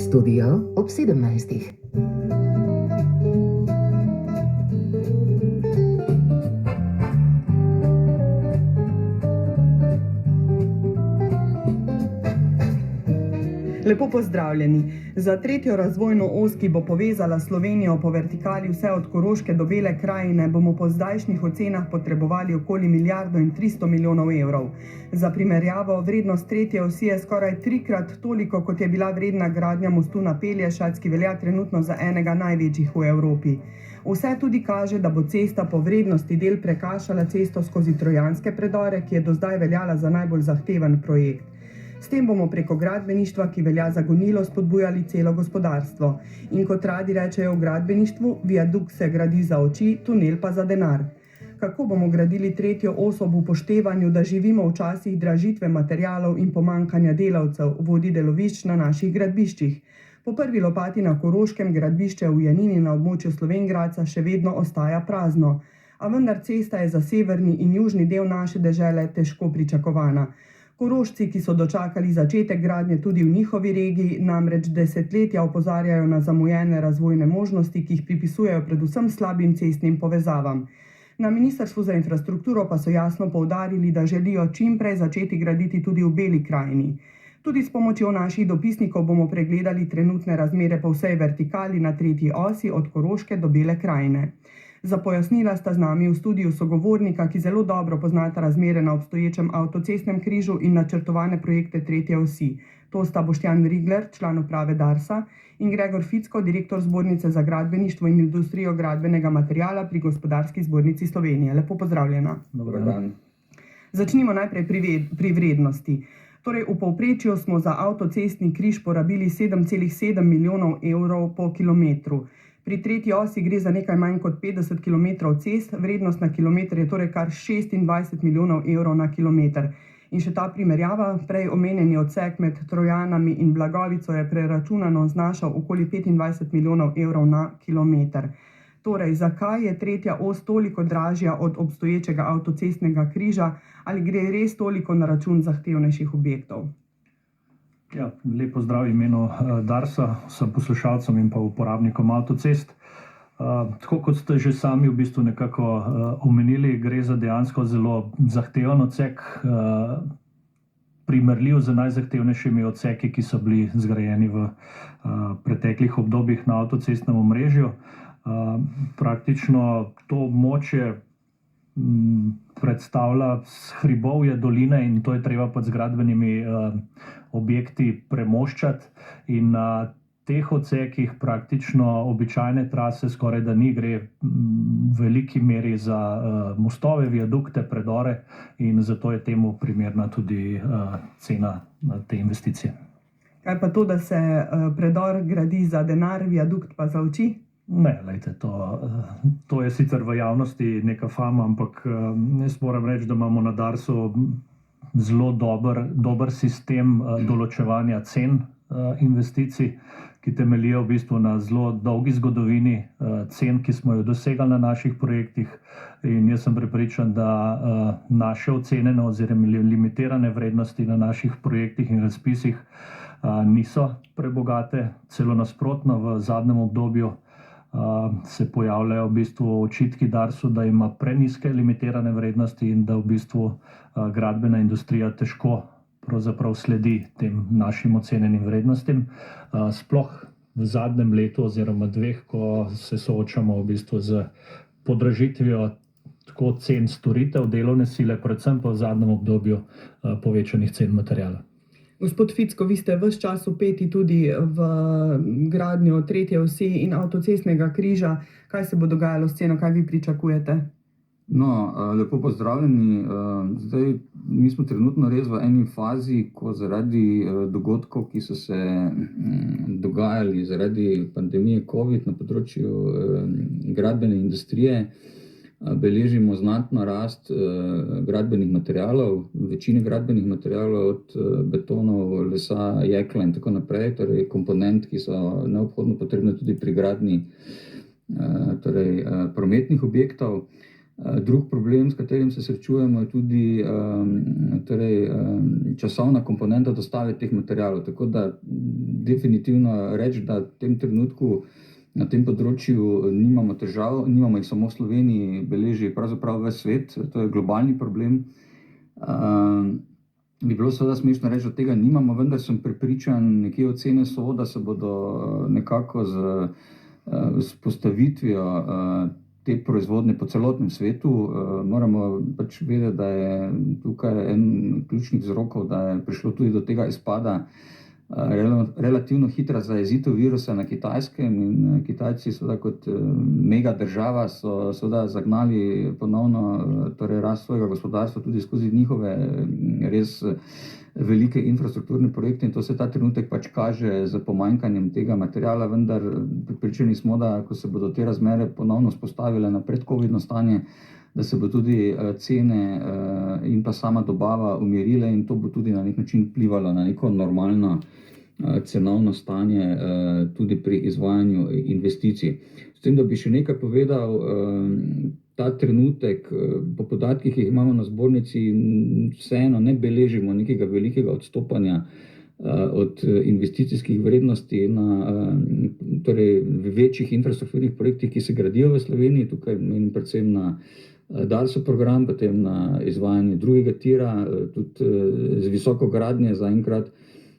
Studio ob 17. Lepo pozdravljeni. Za tretjo razvojno os, ki bo povezala Slovenijo po vertikali vse od Koroške do Bele krajine, bomo po zdajšnjih ocenah potrebovali okoli 1,3 milijarde evrov. Za primerjavo, vrednost tretje osi je skoraj 3-krat toliko, kot je bila vredna gradnja mostu na Pelješac, ki velja trenutno za enega največjih v Evropi. Vse tudi kaže, da bo cesta po vrednosti del prekašala cesto skozi Trojanske predore, ki je do zdaj veljala za najbolj zahteven projekt. S tem bomo preko gradbeništva, ki velja za gonilo, spodbujali celo gospodarstvo. In kot radi rečejo v gradbeništvu, viadukt se gradi za oči, tunel pa za denar. Kako bomo gradili tretjo os ob upoštevanju, da živimo v časih dražitve materialov in pomanjkanja delavcev, vodij delovišč na naših gradbiščih? Po prvi lopati na Koroškem gradbišče v Janini na območju Slovenj Gradca še vedno ostaja prazno. A vendar cesta je za severni in južni del naše dežele težko pričakovana. Korošci, ki so dočakali začetek gradnje tudi v njihovi regiji, namreč desetletja opozarjajo na zamujene razvojne možnosti, ki jih pripisujejo predvsem slabim cestnim povezavam. Na Ministrstvu za infrastrukturo pa so jasno poudarili, da želijo čim prej začeti graditi tudi v Beli krajini. Tudi s pomočjo naših dopisnikov bomo pregledali trenutne razmere po vsej vertikali na tretji osi od Koroške do Bele krajine. Za pojasnila sta z nami v studiu sogovornika, ki zelo dobro poznata razmere na obstoječem avtocestnem križu in načrtovane projekte tretje osi. To sta Boštjan Rigler, član uprave Darsa, in Gregor Ficko, direktor Zbornice za gradbeništvo in industrijo gradbenega materiala pri Gospodarski zbornici Slovenije. Lepo pozdravljena. Dober dan. Začnimo najprej pri vrednosti. Torej, v povprečju smo za avtocestni križ porabili 7,7 milijonov evrov po kilometru. Pri tretji osi gre za nekaj manj kot 50 km cest, vrednost na kilometr je torej kar 26 milijonov evrov na kilometr. In še ta primerjava, prej omenjeni odsek med Trojanami in Blagovico je preračunano znašal okoli 25 milijonov evrov na kilometr. Torej, zakaj je tretja os toliko dražja od obstoječega avtocestnega križa, ali gre res toliko na račun zahtevnejših objektov? Ja, lep pozdrav v imenu Darsa, vsem poslušalcem in pa uporabnikom avtocest. Tako kot ste že sami v bistvu nekako omenili, gre za dejansko zelo zahteven odsek, primerljiv z najzahtevnejšimi odseki, ki so bili zgrajeni v preteklih obdobjih na avtocestnem omrežju. Praktično to območje predstavlja hribovje doline in to je treba pod zgradbenimi objekti premoščati. In na teh odsekih praktično običajne trase skoraj da ni, gre v veliki meri za mostove, viadukte, predore in zato je temu primerna tudi cena te investicije. Kaj pa to, da se predor gradi za denar, viadukt pa za oči? Ne, lejte, to je sicer v javnosti neka fama, ampak jaz moram reči, da imamo na Darsu zelo dober sistem določevanja cen investicij, ki temeljijo v bistvu na zelo dolgi zgodovini cen, ki smo jo dosegali na naših projektih. In jaz sem prepričan, da naše ocenjene oziroma limitirane vrednosti na naših projektih in razpisih niso prebogate, celo nasprotno, v zadnjem obdobju se pojavljajo v bistvu očitki Darsu, da ima prenizke limitirane vrednosti in da v bistvu gradbena industrija težko pravzaprav sledi tem našim ocenjenim vrednostim. Sploh v zadnjem letu oziroma dveh, ko se soočamo v bistvu z podražitvijo tako cen storitev, delovne sile, predvsem pa v zadnjem obdobju povečanih cen materiala. Gospod Ficko, vi ste ves čas vpeti tudi v gradnjo tretje osi in avtocestnega križa. Kaj se bo dogajalo s ceno, kaj vi pričakujete? No, lepo pozdravljeni. Zdaj, mi smo trenutno res v eni fazi, ko zaradi dogodkov, ki so se dogajali zaradi pandemije COVID na področju gradbene industrije, beležimo znatno rast gradbenih materialov, večine gradbenih materialov, od betonov, lesa, jekla in tako naprej, torej komponent, ki so neobhodno potrebne tudi pri gradnji prometnih objektov. Drug problem, s katerim se srečujemo, je tudi časovna komponenta dostave teh materialov. Tako da definitivno reči, da v tem trenutku na tem področju nimamo težav, nimamo jih samo v Sloveniji, beleži pravzaprav ves svet, to je globalni problem. Bi bilo seveda smešno reči, da tega nimamo, vendar sem prepričan, nekje ocene so, da se bodo nekako z postavitvijo te proizvodnje po celotnem svetu. Moramo pač vedeti, da je tukaj en ključnih vzrokov, da je prišlo tudi do tega izpada relativno hitra zajezitev virusa na Kitajskem in Kitajci seveda kot mega država so seveda zagnali ponovno rast svojega gospodarstva tudi skozi njihove res velike infrastrukturne projekte in to se ta trenutek pač kaže z pomanjkanjem tega materiala, vendar pripričani smo, da ko se bodo te razmere ponovno vzpostavile na predcovidno stanje, da se bo tudi cene in pa sama dobava umirile in to bo tudi na nek način vplivalo na neko normalno cenovno stanje tudi pri izvajanju investicij. S tem, da bi še nekaj povedal, ta trenutek, po podatkih, ki jih imamo na zbornici, vseeno ne beležimo nekega velikega odstopanja od investicijskih vrednosti na večjih infrastrukturnih projektih, ki se gradijo v Sloveniji. Tukaj menim predvsem na Darsov program, potem na izvajanje drugega tira, tudi z visoko gradnje zaenkrat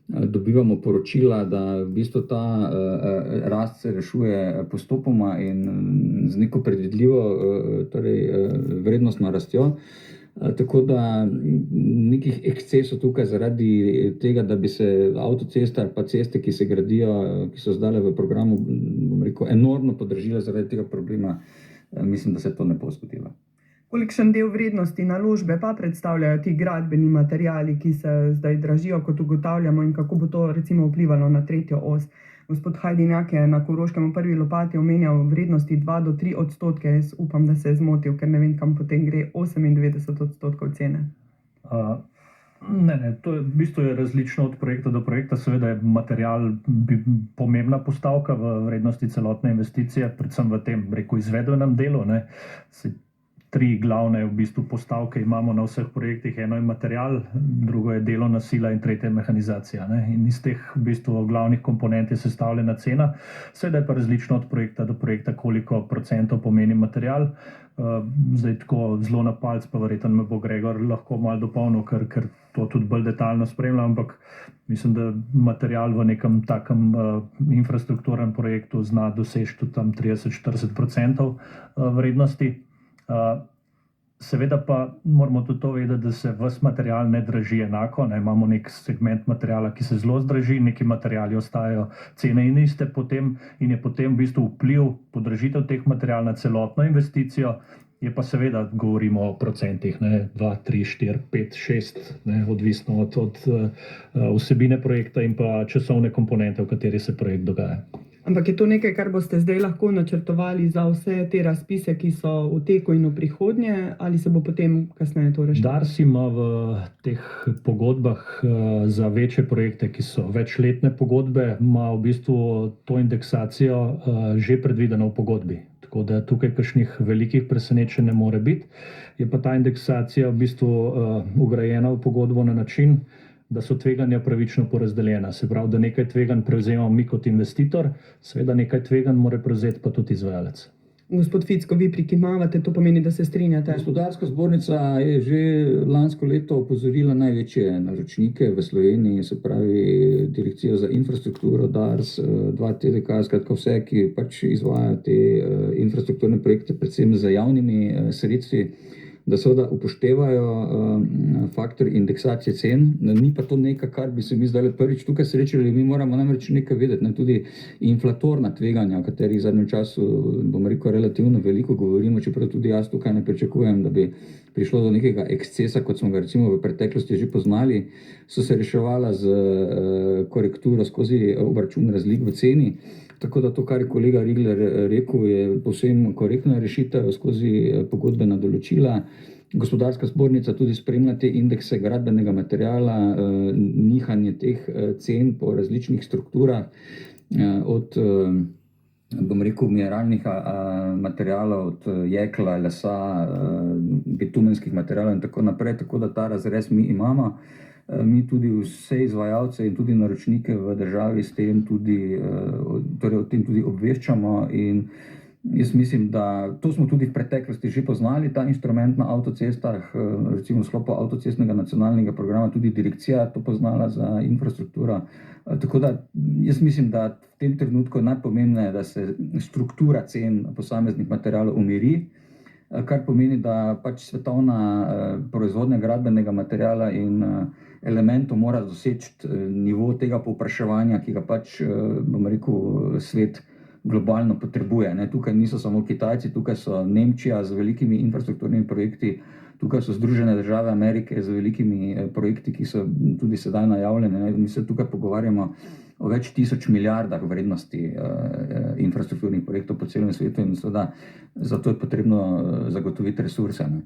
dobivamo poročila, da v bistvu ta rast se rešuje postopoma in z neko predvidljivo vrednostno rastjo. Tako da nekih ekscesov tukaj zaradi tega, da bi se avtoceste ali pa ceste, ki se gradijo, ki so zdaj v programu, bom rekel, enormno podražile zaradi tega problema, mislim, da se to ne bo zgodilo. Kolikšen del vrednosti naložbe pa predstavljajo ti gradbeni materiali, ki se zdaj dražijo, kot ugotavljamo, in kako bo to recimo vplivalo na tretjo os? Gospod Hajdinjak je na Koroškem v Prvi lopati omenjal vrednosti 2 do 3%. Jaz upam, da se je zmotil, ker ne vem, kam potem gre 98% cene. Ne, to je v bistvu različno od projekta do projekta. Seveda je material pomembna postavka v vrednosti celotne investicije, predvsem v tem, izvedbenem delu. 3 glavne v bistvu postavke imamo na vseh projektih. Eno je material, drugo je delovna sila in tretje mehanizacija. In iz teh v bistvu glavnih komponent je sestavljena cena. Seveda je pa različno od projekta do projekta, koliko procentov pomeni material. Zdaj tako zelo na palc, pa verjetno me bo Gregor lahko malo dopolnil, ker to tudi bolj detaljno spremljam, ampak mislim, da material v nekem takem infrastrukturnem projektu zna doseči tudi tam 30-40% vrednosti. Seveda pa moramo tudi to vedeti, da se ves material ne draži enako. Imamo nek segment materiala, ki se zelo zdraži, neki materiali ostajajo cene in iste, in je potem v bistvu vpliv podražitev teh material na celotno investicijo. Je pa seveda, govorimo o procentih, 2, 3, 4, 5, 6, odvisno od vsebine projekta in pa časovne komponente, v kateri se projekt dogaja. Ampak je to nekaj, kar boste zdaj lahko načrtovali za vse te razpise, ki so v teku in v prihodnje, ali se bo potem kasneje to rešilo? Dars ima v teh pogodbah za večje projekte, ki so večletne pogodbe, ima v bistvu to indeksacijo že predvideno v pogodbi. Tako da tukaj kakšnih velikih presenečenj ne more biti. Je pa ta indeksacija v bistvu ugrajena v pogodbo na način, da so tveganja pravično porazdeljena. Se pravi, da nekaj tveganj prevzemamo mi kot investitor, seveda nekaj tveganj mora prevzeti pa tudi izvajalec. Gospod Ficko, vi prikimavate, to pomeni, da se strinjate? Gospodarska zbornica je že lansko leto opozorila največje naročnike v Sloveniji, se pravi Direkcijo za infrastrukturo, Dars, 2TDK, skratka vse, ki pač izvajajo te infrastrukturne projekte, predvsem z javnimi sredstvi, da seveda upoštevajo faktor indeksacije cen. Ni pa to nekaj, kar bi se mi zdaj prvič tukaj srečali. Mi moramo namreč nekaj vedeti, tudi inflatorna tveganja, o katerih v zadnjem času, bom rekel, relativno veliko govorimo, čeprav tudi jaz tukaj ne pričakujem, da bi prišlo do nekega ekscesa, kot smo ga recimo v preteklosti že poznali, so se reševala z korekturo skozi obračun razlik v ceni. Tako da to, kar je kolega Rigler rekel, je povsem korektna rešitev skozi pogodbena določila. Gospodarska zbornica tudi spremlja te indekse gradbenega materiala, nihanje teh cen po različnih strukturah, od bom rekel, mineralnih materialov, od jekla, lesa, bitumenskih materialov in tako naprej, tako da ta razrez mi imamo. Mi tudi vse izvajalce in tudi naročnike v državi s tem tudi, torej o tem tudi obveščamo in jaz mislim, da to smo tudi v preteklosti že poznali, ta inštrument na avtocestah, recimo v sklopu avtocestnega nacionalnega programa, tudi direkcija to poznala za infrastrukturo. Tako da jaz mislim, da v tem trenutku je najpomembneje, da se struktura cen posameznih materialov umiri, kar pomeni, da pač svetovna proizvodnja gradbenega materiala in elementov mora doseči nivo tega povpraševanja, ki ga pač, bom rekel, svet globalno potrebuje. Ne? Tukaj niso samo Kitajci, tukaj so Nemčija z velikimi infrastrukturnimi projekti, tukaj so Združene države Amerike z velikimi projekti, ki so tudi sedaj najavljene. Ne? Mi se tukaj pogovarjamo o več tisoč milijardah vrednosti infrastrukturnih projektov po celem svetu in seveda zato je potrebno zagotoviti resurse. Ne?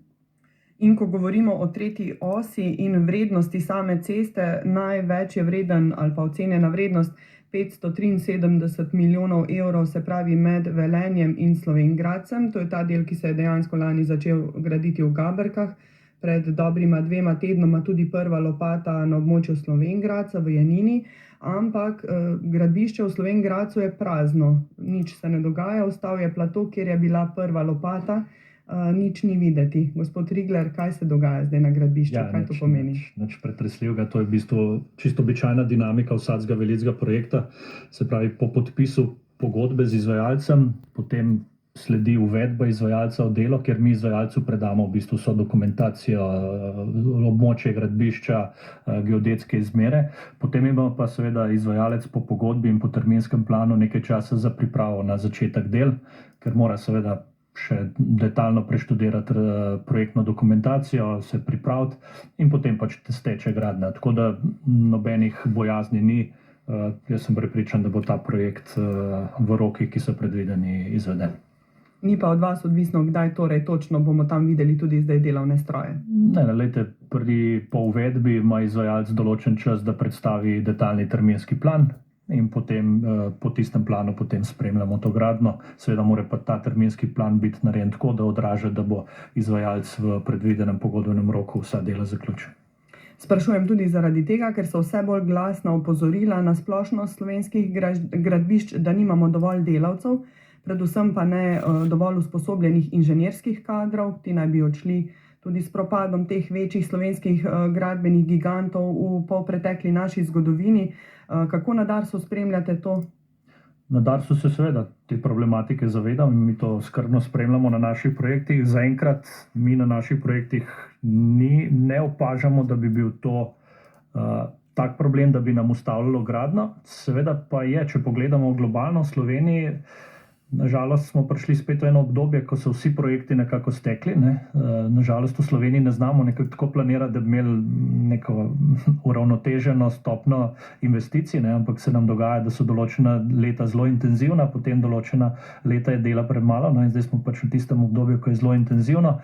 In ko govorimo o tretji osi in vrednosti same ceste, največ je vreden ali pa ocenjena vrednost 573 milijonov evrov, se pravi med Velenjem in Slovenj Gradcem. To je ta del, ki se je dejansko lani začel graditi v Gaberkah. Pred dobrima 2 tednoma tudi prva lopata na območju Slovenj Gradca v Janini, ampak gradbišče v Slovenj Gradcu je prazno. Nič se ne dogaja, ostal je plato, kjer je bila prva lopata. Nič ni videti. Gospod Rigler, kaj se dogaja zdaj na gradbišču? Kaj to pomeni? Nič pretresljivega, to je v bistvu čisto običajna dinamika vsakega velikega projekta. Se pravi, po podpisu pogodbe z izvajalcem, potem sledi uvedba izvajalca v delo, kjer mi izvajalcu predamo v bistvu vso dokumentacijo, območje gradbišča, geodetske izmere. Potem ima pa seveda izvajalec po pogodbi in po terminskem planu nekaj časa za pripravo na začetek del, ker mora seveda še detaljno preštudirati projektno dokumentacijo, se pripraviti in potem pač steče gradnja. Tako da nobenih bojazni ni. Jaz sem prepričan, da bo ta projekt v rokih, ki so predvideni, izveden. Ni pa od vas odvisno, kdaj torej točno bomo tam videli tudi zdaj delovne stroje? Ne, lejte, po uvedbi ima izvajalec določen čas, da predstavi detaljni terminski plan in potem po tistem planu potem spremljamo to gradnjo. Seveda mora pa ta terminski plan biti narejen tako, da odraža, da bo izvajalec v predvidenem pogodbenem roku vsa dela zaključil. Sprašujem tudi zaradi tega, ker so vse bolj glasna opozorila na splošnost slovenskih gradbišč, da nimamo dovolj delavcev, predvsem pa ne dovolj usposobljenih inženirskih kadrov, ti naj bi odšli tudi s propadom teh večjih slovenskih gradbenih gigantov v polpretekli naši zgodovini. Kako na Darsu spremljate to? Na Darsu se seveda te problematike zavedam in mi to skrbno spremljamo na naših projektih. Zaenkrat mi na naših projektih ne opažamo, da bi bil to tak problem, da bi nam ustavljalo gradnjo. Seveda pa je, če pogledamo globalno v Sloveniji, nažalost smo prišli spet v eno obdobje, ko so vsi projekti nekako stekli. Nažalost v Sloveniji ne znamo nekako tako planirati, da bi imeli neko uravnoteženo stopnjo investicij, ampak se nam dogaja, da so določena leta zelo intenzivna, potem določena leta je dela premalo, in zdaj smo pač v tistem obdobju, ko je zelo intenzivno.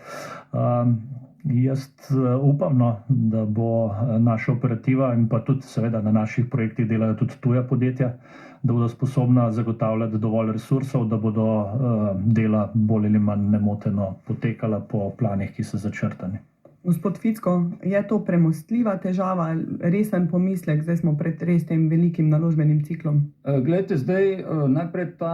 Jaz upam, da bo naša operativa in pa tudi seveda na naših projektih delajo tudi tuja podjetja, da bodo sposobna zagotavljati dovolj resursov, da bodo dela bolj ali manj nemoteno potekala po planih, ki so začrtani. Gospod Ficko, je to premostljiva težava, resen pomislek, zdaj smo pred res tem velikim naložbenim ciklom? Glejte, zdaj najprej ta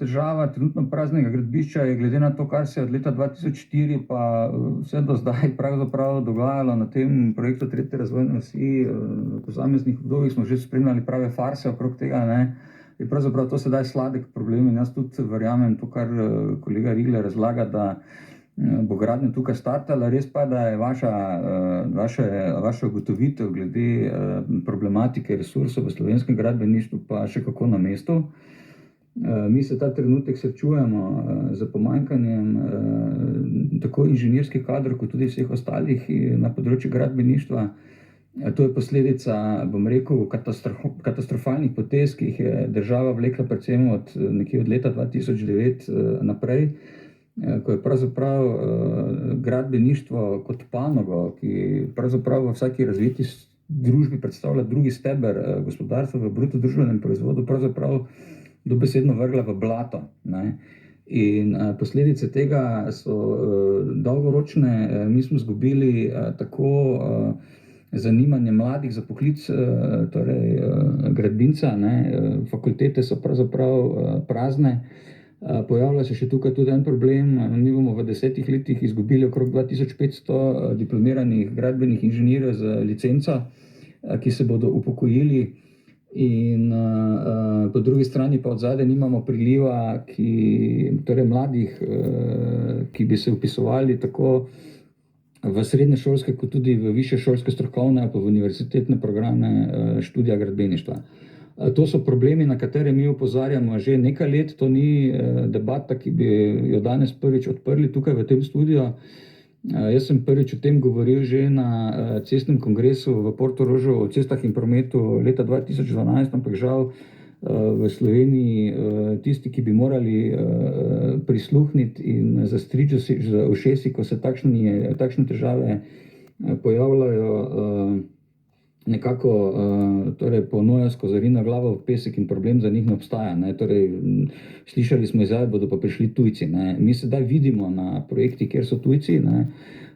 težava trenutno praznega gradbišča je glede na to, kar se je od leta 2004 pa vse do zdaj pravzaprav dogajalo na tem projektu tretje razvojne osi, v posameznih obdobjih smo že spremljali prave farse okrog tega, je pravzaprav to sedaj sladek problem in jaz tudi verjamem to, kar kolega Rigler razlaga, da bo gradnja tukaj startala. Res pa, da je vaša ugotovitev glede problematike resursov v slovenskem gradbeništvu pa še kako na mestu. Mi se ta trenutek srečujemo z pomanjkanjem tako inženirskih kadrov, kot tudi vseh ostalih na področju gradbeništva. To je posledica, bom rekel, katastrofalnih potez, ki jih je država vlekla predvsem nekje od leta 2009 naprej, ko je pravzaprav gradbeništvo kot panogo, ki pravzaprav v vsaki razviti družbi predstavlja drugi steber gospodarstva v bruto družbenem proizvodu, pravzaprav dobesedno vrgla v blato. Ne. In posledice tega so dolgoročne. Mi smo izgubili tako zanimanje mladih za poklic, torej gradbinca, ne. Fakultete so pravzaprav prazne. Pojavlja se še tukaj tudi en problem. Mi bomo v 10 letih izgubili okrog 2500 diplomiranih gradbenih inženirjev z licenco, ki se bodo upokojili. In po drugi strani pa od zadaj nimamo priliva, torej mladih, ki bi se vpisovali tako v srednješolske kot tudi v višješolske strokovne pa v univerzitetne programe študija gradbeništva. To so problemi, na katere mi opozarjamo že nekaj let. To ni debata, ki bi jo danes prvič odprli tukaj v tem studiu. Jaz sem prvič o tem govoril že na cestnem kongresu v Portorožu o cestah in prometu leta 2012, ampak žal v Sloveniji tisti, ki bi morali prisluhniti in zastriči z ušesi, ko se takšne težave pojavljajo, nekako torej po nojevsko zari na glavo v pesek in problem za njih ne obstaja. Ne. Torej, slišali smo izjave, bodo pa prišli tujci. Ne. Mi sedaj vidimo na projekti, kjer so tujci, ne,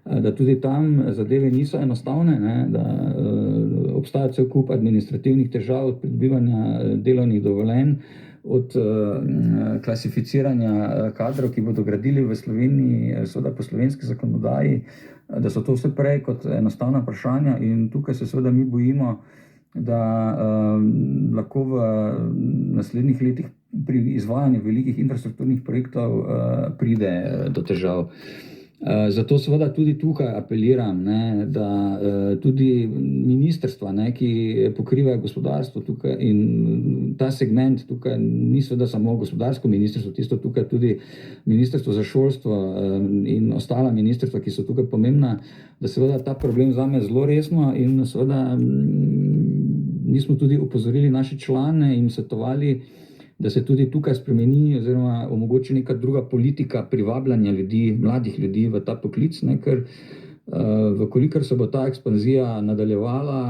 da tudi tam zadeve niso enostavne, ne, da obstaja cel kup administrativnih težav od pridobivanja delovnih dovoljenj, od klasificiranja kadrov, ki bodo gradili v Sloveniji, seveda po slovenski zakonodaji, da so to vse prej kot enostavna vprašanja in tukaj se seveda mi bojimo, da lahko v naslednjih letih pri izvajanju velikih infrastrukturnih projektov pride do težav. Zato seveda tudi tukaj apeliram, ne, da tudi ministrstva, ne, ki pokrivajo gospodarstvo tukaj in ta segment tukaj ni seveda samo gospodarsko ministrstvo, tisto tukaj tudi ministrstvo za šolstvo in ostala ministrstva, ki so tukaj pomembna, da seveda ta problem vzame zelo resno in seveda mi smo tudi opozorili naše člane in svetovali, da se tudi tukaj spremeni oziroma omogoči neka druga politika privabljanja ljudi, mladih ljudi v ta poklic, ne, ker vkolikor se bo ta ekspanzija nadaljevala,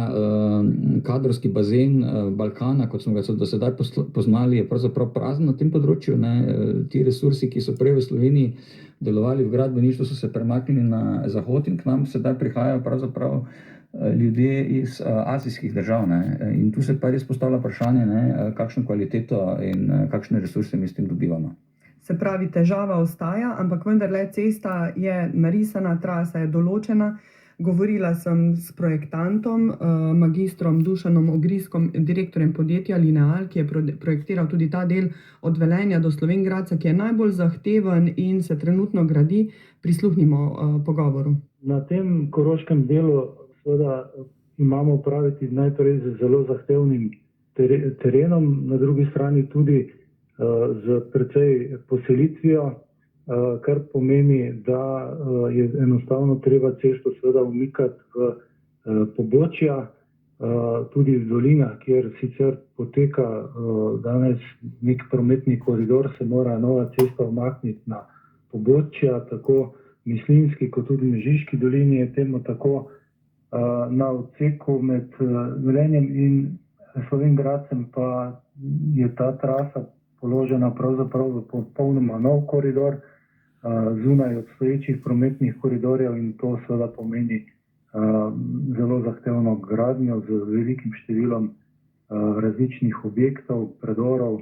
kadrovski bazen Balkana, kot smo ga do sedaj poznali, je pravzaprav prazen na tem področju. Ne. Ti resursi, ki so prej v Sloveniji delovali v gradbeništvu, so se premaknili na zahod in k nam sedaj prihajajo pravzaprav ljudje iz azijskih držav. Ne. In tu se pa res postavlja vprašanje, ne, kakšno kvaliteto in kakšne resurse mi s tem dobivamo. Se pravi, težava ostaja, ampak vendarle cesta je narisana, trasa je določena. Govorila sem s projektantom, magistrom Dušanom Ogriskom, direktorjem podjetja Lineal, ki je projektiral tudi ta del od Velenja do Slovenj Gradca, ki je najbolj zahteven in se trenutno gradi. Prisluhnimo pogovoru. Na tem koroškem delu seveda imamo opraviti najprej z zelo zahtevnim terenom, na drugi strani tudi z precej poselitvijo, kar pomeni, da je enostavno treba cesto seveda umikati v pobočja, tudi v dolinah, kjer sicer poteka danes nek prometni koridor, se mora nova cesta umakniti na pobočja, tako Mislinjski kot tudi Mežiški dolini je temu tako. Na odseku med Velenjem in Slovenj Gradcem pa je ta trasa položena pravzaprav v popolnoma nov koridor, zunaj obstoječih prometnih koridorjev in to seveda pomeni zelo zahtevno gradnjo z velikim številom različnih objektov, predorov,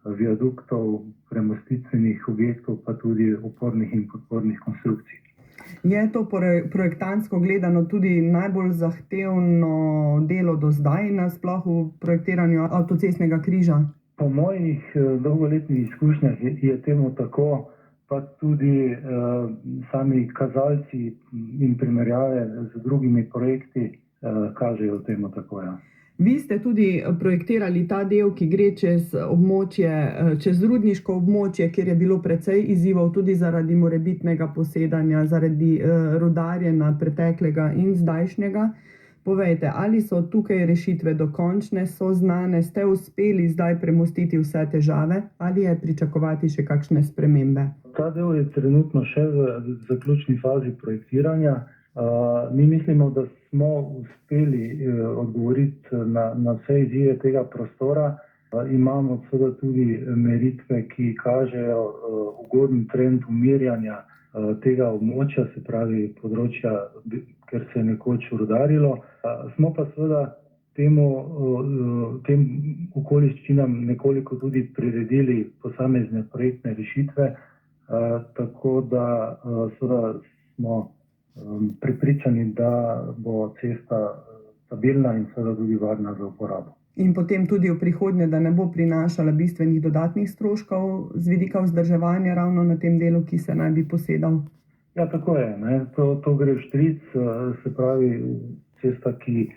viaduktov, premostitvenih objektov, pa tudi opornih in podpornih konstrukcij. Je to projektantsko gledano tudi najbolj zahtevno delo do zdaj nasploh v projektiranju avtocestnega križa? Po mojih dolgoletnih izkušnjah je temu tako, pa tudi sami kazalci in primerjave z drugimi projekti kažejo temu tako. Ja. Vi ste tudi projektirali ta del, ki gre čez območje, čez rudniško območje, kjer je bilo precej izzivov tudi zaradi morebitnega posedanja, zaradi rudarjenja preteklega in zdajšnjega. Povejte, ali so tukaj rešitve dokončne, so znane, ste uspeli zdaj premostiti vse težave ali je pričakovati še kakšne spremembe? Ta del je trenutno še v zaključni fazi projektiranja. Mi mislimo, da smo uspeli odgovoriti na vse izzive tega prostora. Imamo seveda tudi meritve, ki kažejo ugoden trend umirjanja tega območja, se pravi področja, kjer se je nekoč rudarilo. Smo pa seveda tem okoliščinam nekoliko tudi priredili posamezne projektne rešitve, tako da seveda smo prepričani, da bo cesta stabilna in seveda tudi varna za uporabo. In potem tudi v prihodnje, da ne bo prinašala bistvenih dodatnih stroškov z vidika vzdrževanja ravno na tem delu, ki se naj bi posedal. Ja, tako je. Ne? To gre v štric, se pravi cesta, ki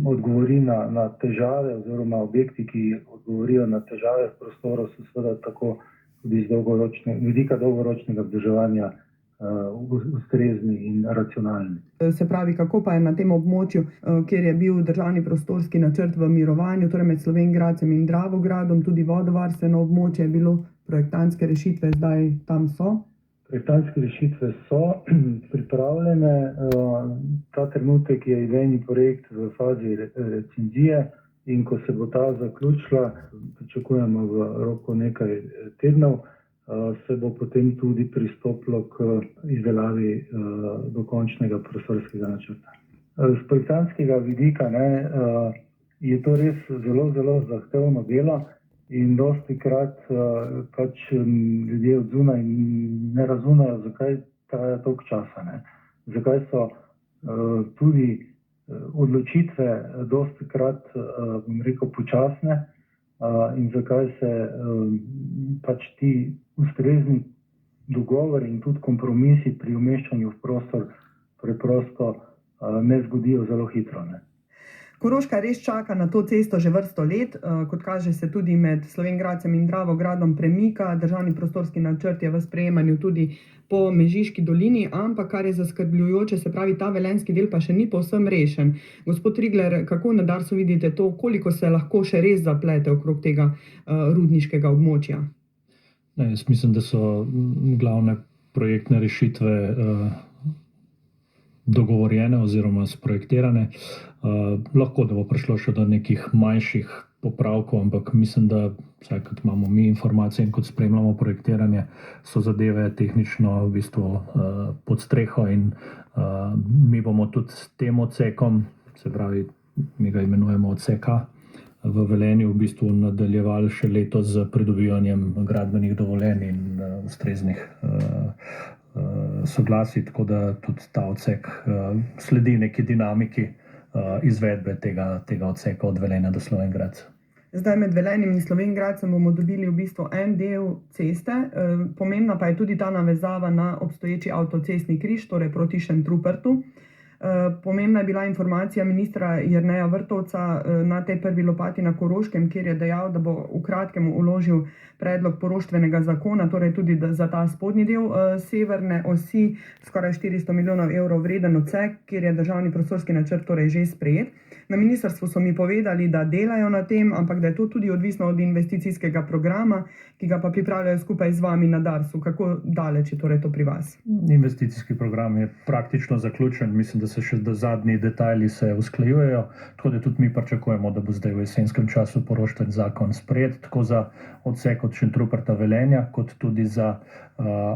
odgovori na težave oziroma objekti, ki odgovorijo na težave v prostoru, so seveda tako tudi z vidika dolgoročnega vzdrževanja ustrezni in racionalni. Se pravi, kako pa je na tem območju, kjer je bil državni prostorski načrt v mirovanju, torej med Slovenj Gradcem in Dravogradom, tudi vodovarstveno območje je bilo, projektantske rešitve zdaj tam so? Projektantske rešitve so pripravljene. Ta trenutek je idejni projekt v fazi recenzije in ko se bo ta zaključila, pričakujemo v roku nekaj tednov, se bo potem tudi pristopilo k izdelavi dokončnega prostorskega načrta. Z projektantskega vidika je to res zelo, zelo zahtevno delo in dostikrat pač ljudje od zunaj ne razumejo, zakaj traja toliko časa. Zakaj so tudi odločitve dostikrat, bom rekel, počasne in zakaj se pač ti ustrezni dogovori in tudi kompromisi pri umeščanju v prostor preprosto ne zgodijo zelo hitro. Koroška res čaka na to cesto že vrsto let, kot kaže se tudi med Slovenj Gradcem in Dravogradom premika, državni prostorski načrt je v sprejemanju tudi po Mežiški dolini, ampak kar je zaskrbljujoče, se pravi, ta velenjski del pa še ni povsem rešen. Gospod Trigler, kako na Darsu vidite to, koliko se lahko še res zaplete okrog tega rudniškega območja? Jaz mislim, da so glavne projektne rešitve dogovorjene oziroma sprojektirane. Lahko, da bo prišlo še do nekih manjših popravkov, ampak mislim, da vsaj kot imamo mi informacije in kot spremljamo projektiranje, so zadeve tehnično v bistvu pod streho in mi bomo tudi s tem odsekom, se pravi, mi ga imenujemo odsek A, v Velenju v bistvu nadaljevali še letos z pridobivanjem gradbenih dovoljenj in ustreznih soglasij, tako da tudi ta odsek sledi neki dinamiki izvedbe tega odseka od Velenja do Slovenj Gradca. Zdaj med Velenjem in Slovenj Gradcem bomo dobili v bistvu en del ceste, pomembna pa je tudi ta navezava na obstoječi avtocestni križ, torej proti Šentrupertu. Pomembna je bila informacija ministra Jerneja Vrtovca na tej prvi lopati na Koroškem, kjer je dejal, da bo v kratkem vložil predlog poroštvenega zakona, torej tudi za ta spodnji del severne osi, skoraj 400 milijonov evrov vreden odsek, kjer je državni prostorski načrt torej že sprejet. Na ministrstvu so mi povedali, da delajo na tem, ampak da je to tudi odvisno od investicijskega programa, ki ga pa pripravljajo skupaj z vami na Darsu. Kako daleč je torej to pri vas? Investicijski program je praktično zaključen, mislim, da se še zadnji detajli se usklajujejo, tako da tudi mi pričakujemo, da bo zdaj v jesenskem času poroštveni zakon sprejet, tako za odsek od Šentruperta Velenja, kot tudi za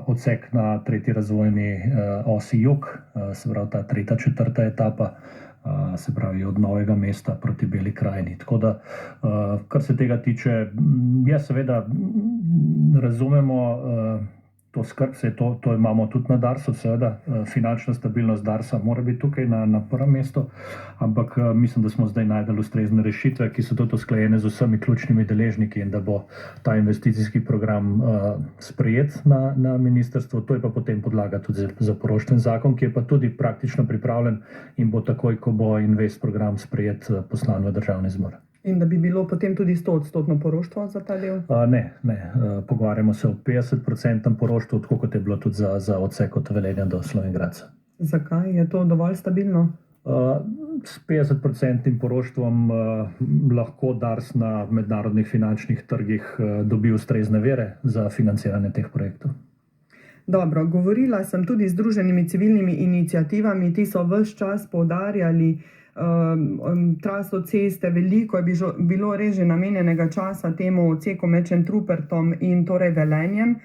odsek na tretji razvojni osi jug, se pravi ta tretja, četrta etapa, se pravi od Novega mesta proti Beli krajini. Tako da, kar se tega tiče, seveda razumemo to skrb, to imamo tudi na Darsu, seveda, finančna stabilnost Darsa mora biti tukaj na prvem mestu, ampak mislim, da smo zdaj najdeli ustrezne rešitve, ki so tudi usklajene z vsemi ključnimi deležniki in da bo ta investicijski program sprejet na ministrstvu. To je pa potem podlaga tudi za poroštveni zakon, ki je pa tudi praktično pripravljen in bo takoj, ko bo invest program sprejet, poslan v Državni zbor. In da bi bilo potem tudi 100% poroštvo za ta del? Ne. Pogovarjamo se o 50% poroštvu, tako kot je bilo tudi za odsek od Velenja do Slovenj Gradca. Zakaj? Je to dovolj stabilno? S 50% poroštvom lahko Dars na mednarodnih finančnih trgih dobi ustrezne vire za financiranje teh projektov. Dobro, govorila sem tudi z združenimi civilnimi iniciativami, ti so ves čas poudarjali traso ceste, veliko je bilo res že namenjenega časa temu odseku med Šentrupertom in torej Velenjem,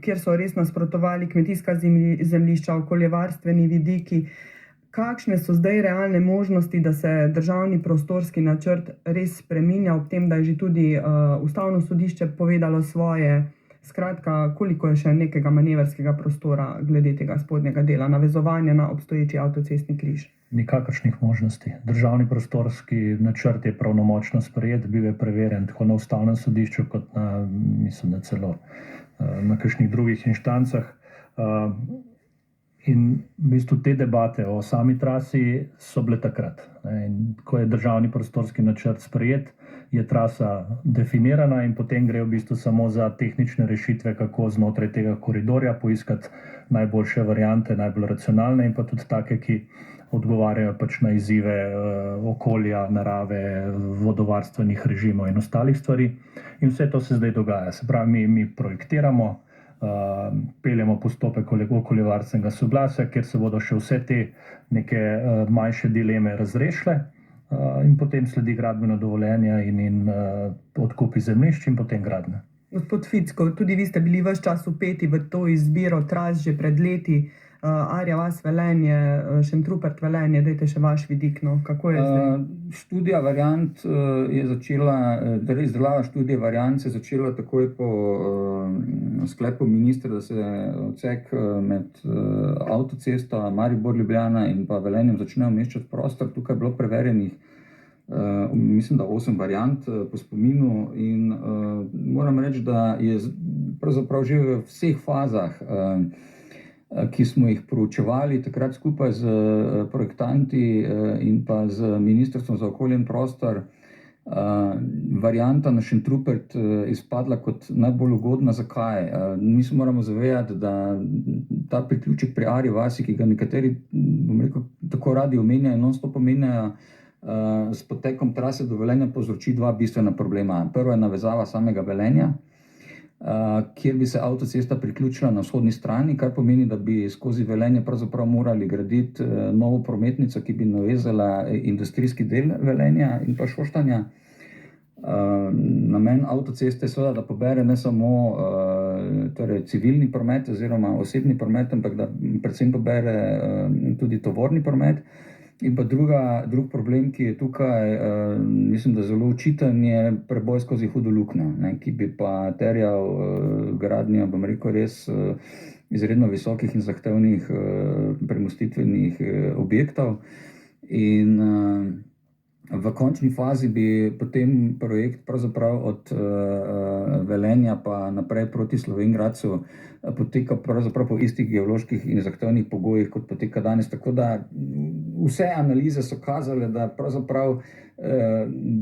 kjer so res nasprotovali kmetijska zemljišča, okoljevarstveni vidiki. Kakšne so zdaj realne možnosti, da se državni prostorski načrt res spreminja, ob tem, da je že tudi Ustavno sodišče povedalo svoje? Skratka, koliko je še nekega manevrskega prostora glede tega spodnjega dela, navezovanja na obstoječi avtocestni križ? Nikakršnih možnosti. Državni prostorski načrt je pravnomočno sprejet, bil je preverjen tako na Ustavnem sodišču, kot na, mislim, da celo na kakšnih drugih inštancah. In v bistvu te debate o sami trasi so bile takrat. In ko je državni prostorski načrt sprejet, je trasa definirana in potem gre v bistvu samo za tehnične rešitve, kako znotraj tega koridorja poiskati najboljše variante, najbolj racionalne in pa tudi take, ki odgovarjajo pač na izzive okolja, narave, vodovarstvenih režimov in ostalih stvari. In vse to se zdaj dogaja. Se pravi, mi projektiramo, peljemo postopek okoljevarstvenega soglasja, kjer se bodo še vse te neke manjše dileme razrešile. In potem sledi gradbeno dovoljenje in odkupi zemljišč in potem gradnja. Gospod Ficko, tudi vi ste bili ves čas vpeti v to izbiro tras že pred leti. Arja vas Velenje, Šentrupert Velenje, dajte še vaš vidik, no, kako je zdaj? Študija variant je začela, torej izdelava študije variant se je začela takoj po sklepu ministra, da se odsek med avtocesto Maribor-Ljubljana in pa Velenjem začne umeščati prostor. Tukaj je bilo preverjenih, mislim, da 8 variant po spominu in moram reči, da je pravzaprav že v vseh fazah, ki smo jih proučevali takrat skupaj z projektanti in pa z Ministrstvom za okolje in prostor, varianta na Šentrupert izpadla kot najbolj ugodna. Zakaj? Mi se moramo zavedati, da ta priključek pri Arji vasi, ki ga nekateri, bom rekel, tako radi omenjajo, non-stop omenjajo, s potekom trase do Velenja povzroči dva bistvena problema. Prvo je navezava samega Velenja, kjer bi se avtocesta priključila na vzhodni strani, kar pomeni, da bi skozi Velenje pravzaprav morali graditi novo prometnico, ki bi navezala industrijski del Velenja in pa Šoštanja. Namen avtoceste je seveda, da pobere ne samo torej civilni promet oziroma osebni promet, ampak da predvsem pobere tudi tovorni promet. In pa drug problem, ki je tukaj, mislim, da zelo očiten, je preboj skozi hudo luknjo, ki bi pa terjal gradnjo, bom rekel, res izredno visokih in zahtevnih premostitvenih objektov. In v končni fazi bi potem projekt pravzaprav od Velenja pa naprej proti Slovenj Gradcu potekal pravzaprav po istih geoloških in zahtevnih pogojih, kot poteka danes. Tako da vse analize so kazale, da pravzaprav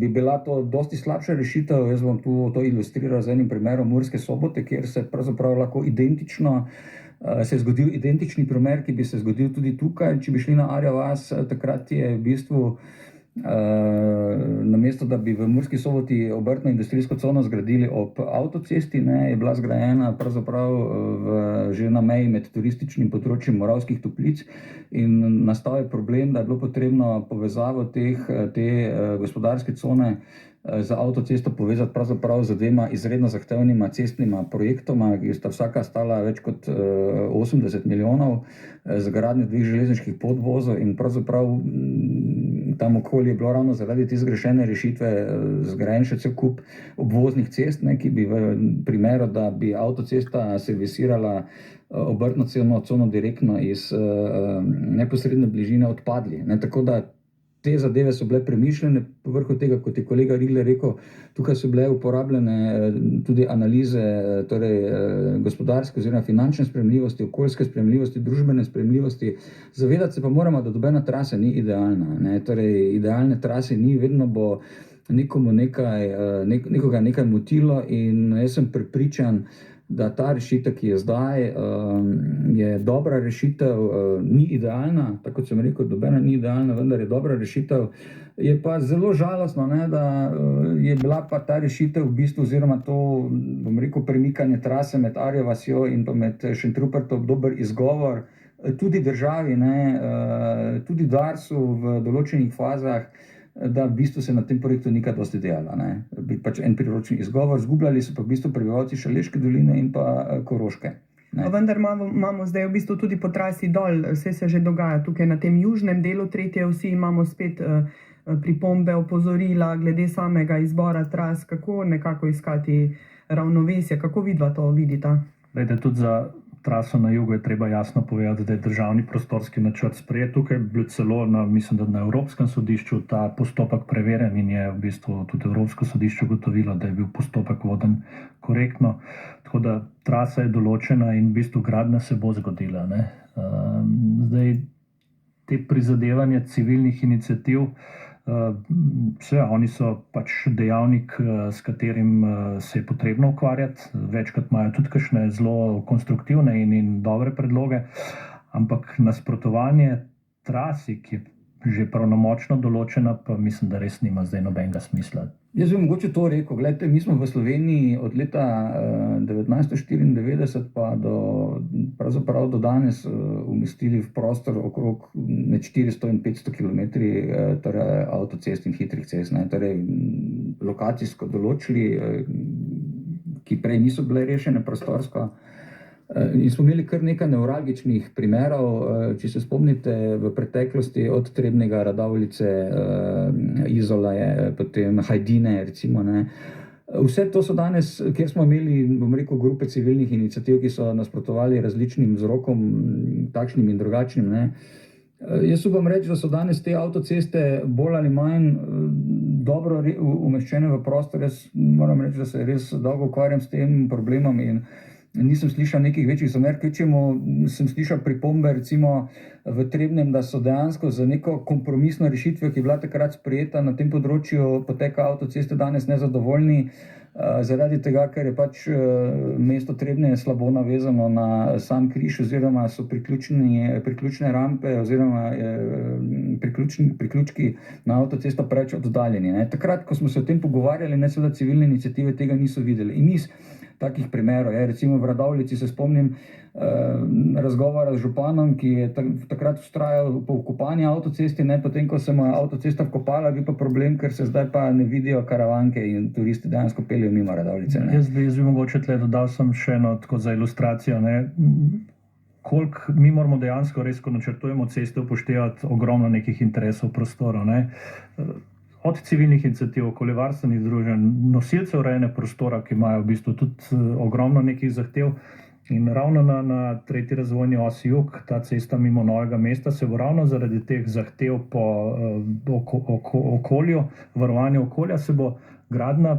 bi bila to dosti slabša rešitev. Jaz bom tu to ilustriral z enim primerom Murske Sobote, kjer se pravzaprav lahko se je zgodil identični primer, ki bi se zgodil tudi tukaj. Če bi šli na Arjo vas, takrat je v bistvu namesto, da bi v Murski Soboti obrtno industrijsko cono zgradili ob avtocesti, je bila zgrajena pravzaprav že na meji med turističnim področjem Moravskih Toplic in nastal je problem, da je bilo potrebno povezavo te gospodarske cone za avtocesto povezati pravzaprav z dvema izredno zahtevnima cestnima projektoma, ki sta vsaka stala več kot 80 milijonov, za gradnjo dveh železniških podvozov in pravzaprav tam okolje je bilo ravno zaradi te zgrešene rešitve zgrajen še cel kup obvoznih cest, ki bi v primeru, da bi avtocesta servisirala obrtno cono direktno iz neposredne bližine odpadli. Tako da te zadeve so bile premišljene, povrhu tega, kot je kolega Rigler rekel, tukaj so bile uporabljene tudi analize gospodarske oziroma finančne sprejemljivosti, okoljske sprejemljivosti, družbene sprejemljivosti. Zavedati se pa moramo, da nobena trasa ni idealna. Torej, idealne trase ni, vedno bo nekoga nekaj motilo in jaz sem prepričan, da ta rešitev, ki je zdaj, je dobra rešitev, ni idealna, tako kot sem rekel, nobena ni idealna, vendar je dobra rešitev. Je pa zelo žalostno, da je bila pa ta rešitev v bistvu, oziroma to, bom rekel, premikanje trase med Arjo vasjo in pa med Šentrupertom dober izgovor tudi državi, ne, tudi Darsu v določenih fazah, da v bistvu se na tem projektu nikaj dosti delala. Biti pač en priročni izgovor, zgubljali so pa v bistvu prebivalci Šaleške doline in pa Koroške. Vendar imamo zdaj v bistvu tudi po trasi dol, vse se že dogaja tukaj na tem južnem delu tretje osi, imamo spet pripombe, opozorila glede samega izbora tras, kako nekako iskati ravnovesje, kako vidva to vidita? Glede, tudi za traso na jugu je treba jasno povedati, da je državni prostorski načrt sprejet. Tukaj je bilo celo mislim, da na Evropskem sodišču ta postopek preverjen in je v bistvu tudi Evropsko sodišče ugotovilo, da je bil postopek voden korektno. Tako da trasa je določena in v bistvu gradnja se bo zgodila. Zdaj, te prizadevanja civilnih iniciativ, oni so pač dejavnik, s katerim se je potrebno ukvarjati. Večkrat imajo tudi kakšne zelo konstruktivne in dobre predloge, ampak nasprotovanje trasi, ki je že pravnomočno določena, pa mislim, da res nima zdaj nobenega smisla. Jaz bi mogoče to rekel. Glejte, mi smo v Sloveniji od leta 1994 pa pravzaprav do danes umestili v prostor okrog med 400 in 500 kilometri torej avtocest in hitrih cest. Torej lokacijsko določili, ki prej niso bile rešene prostorsko. In smo imeli kar nekaj nevralgičnih primerov, če se spomnite v preteklosti od Trebnjega, Radovljice, Izole, potem Hajdine, recimo. Vse to so danes, kjer smo imeli, bom rekel, grupe civilnih iniciativ, ki so nasprotovali različnim vzrokom, takšnim in drugačnim. Jaz upam reči, da so danes te avtoceste bolj ali manj dobro umeščene v prostor. Jaz moram reči, da se res dolgo ukvarjam s tem problemom in nisem slišal nekih večjih zamer, kvečjemu sem slišal pripombe recimo v Trebnjem, da so dejansko za neko kompromisno rešitvijo, ki je bila takrat sprejeta na tem področju poteka avtoceste, danes nezadovoljni, zaradi tega, ker je pač mesto Trebnje slabo navezano na sam križ oziroma so priključne rampe oziroma priključki na avtocesto preveč oddaljeni. Takrat, ko smo se o tem pogovarjali, seveda civilne iniciative tega niso videli. In niz takih primerov. Recimo v Radovljici se spomnim razgovora z županom, ki je takrat vztrajal po vkopanju avtocesti, potem ko se mu je avtocesta vkopala, bil pa problem, ker se zdaj pa ne vidijo karavanke in turisti dejansko peljejo mimo Radovljice. Jaz bi mogoče tle dodal sem še eno tako za ilustracijo. Koliko mi moramo dejansko res, ko načrtujemo ceste, upoštevati ogromno nekih interesov prostora. Od civilnih iniciativ, okoljevarstvenih združenj, nosilcev urejanja prostora, ki imajo v bistvu tudi ogromno nekih zahtev. In ravno na tretji razvojni osi jug, ta cesta mimo Novega mesta, se bo ravno zaradi teh zahtev po okolju, varovanju okolja, se bo gradnja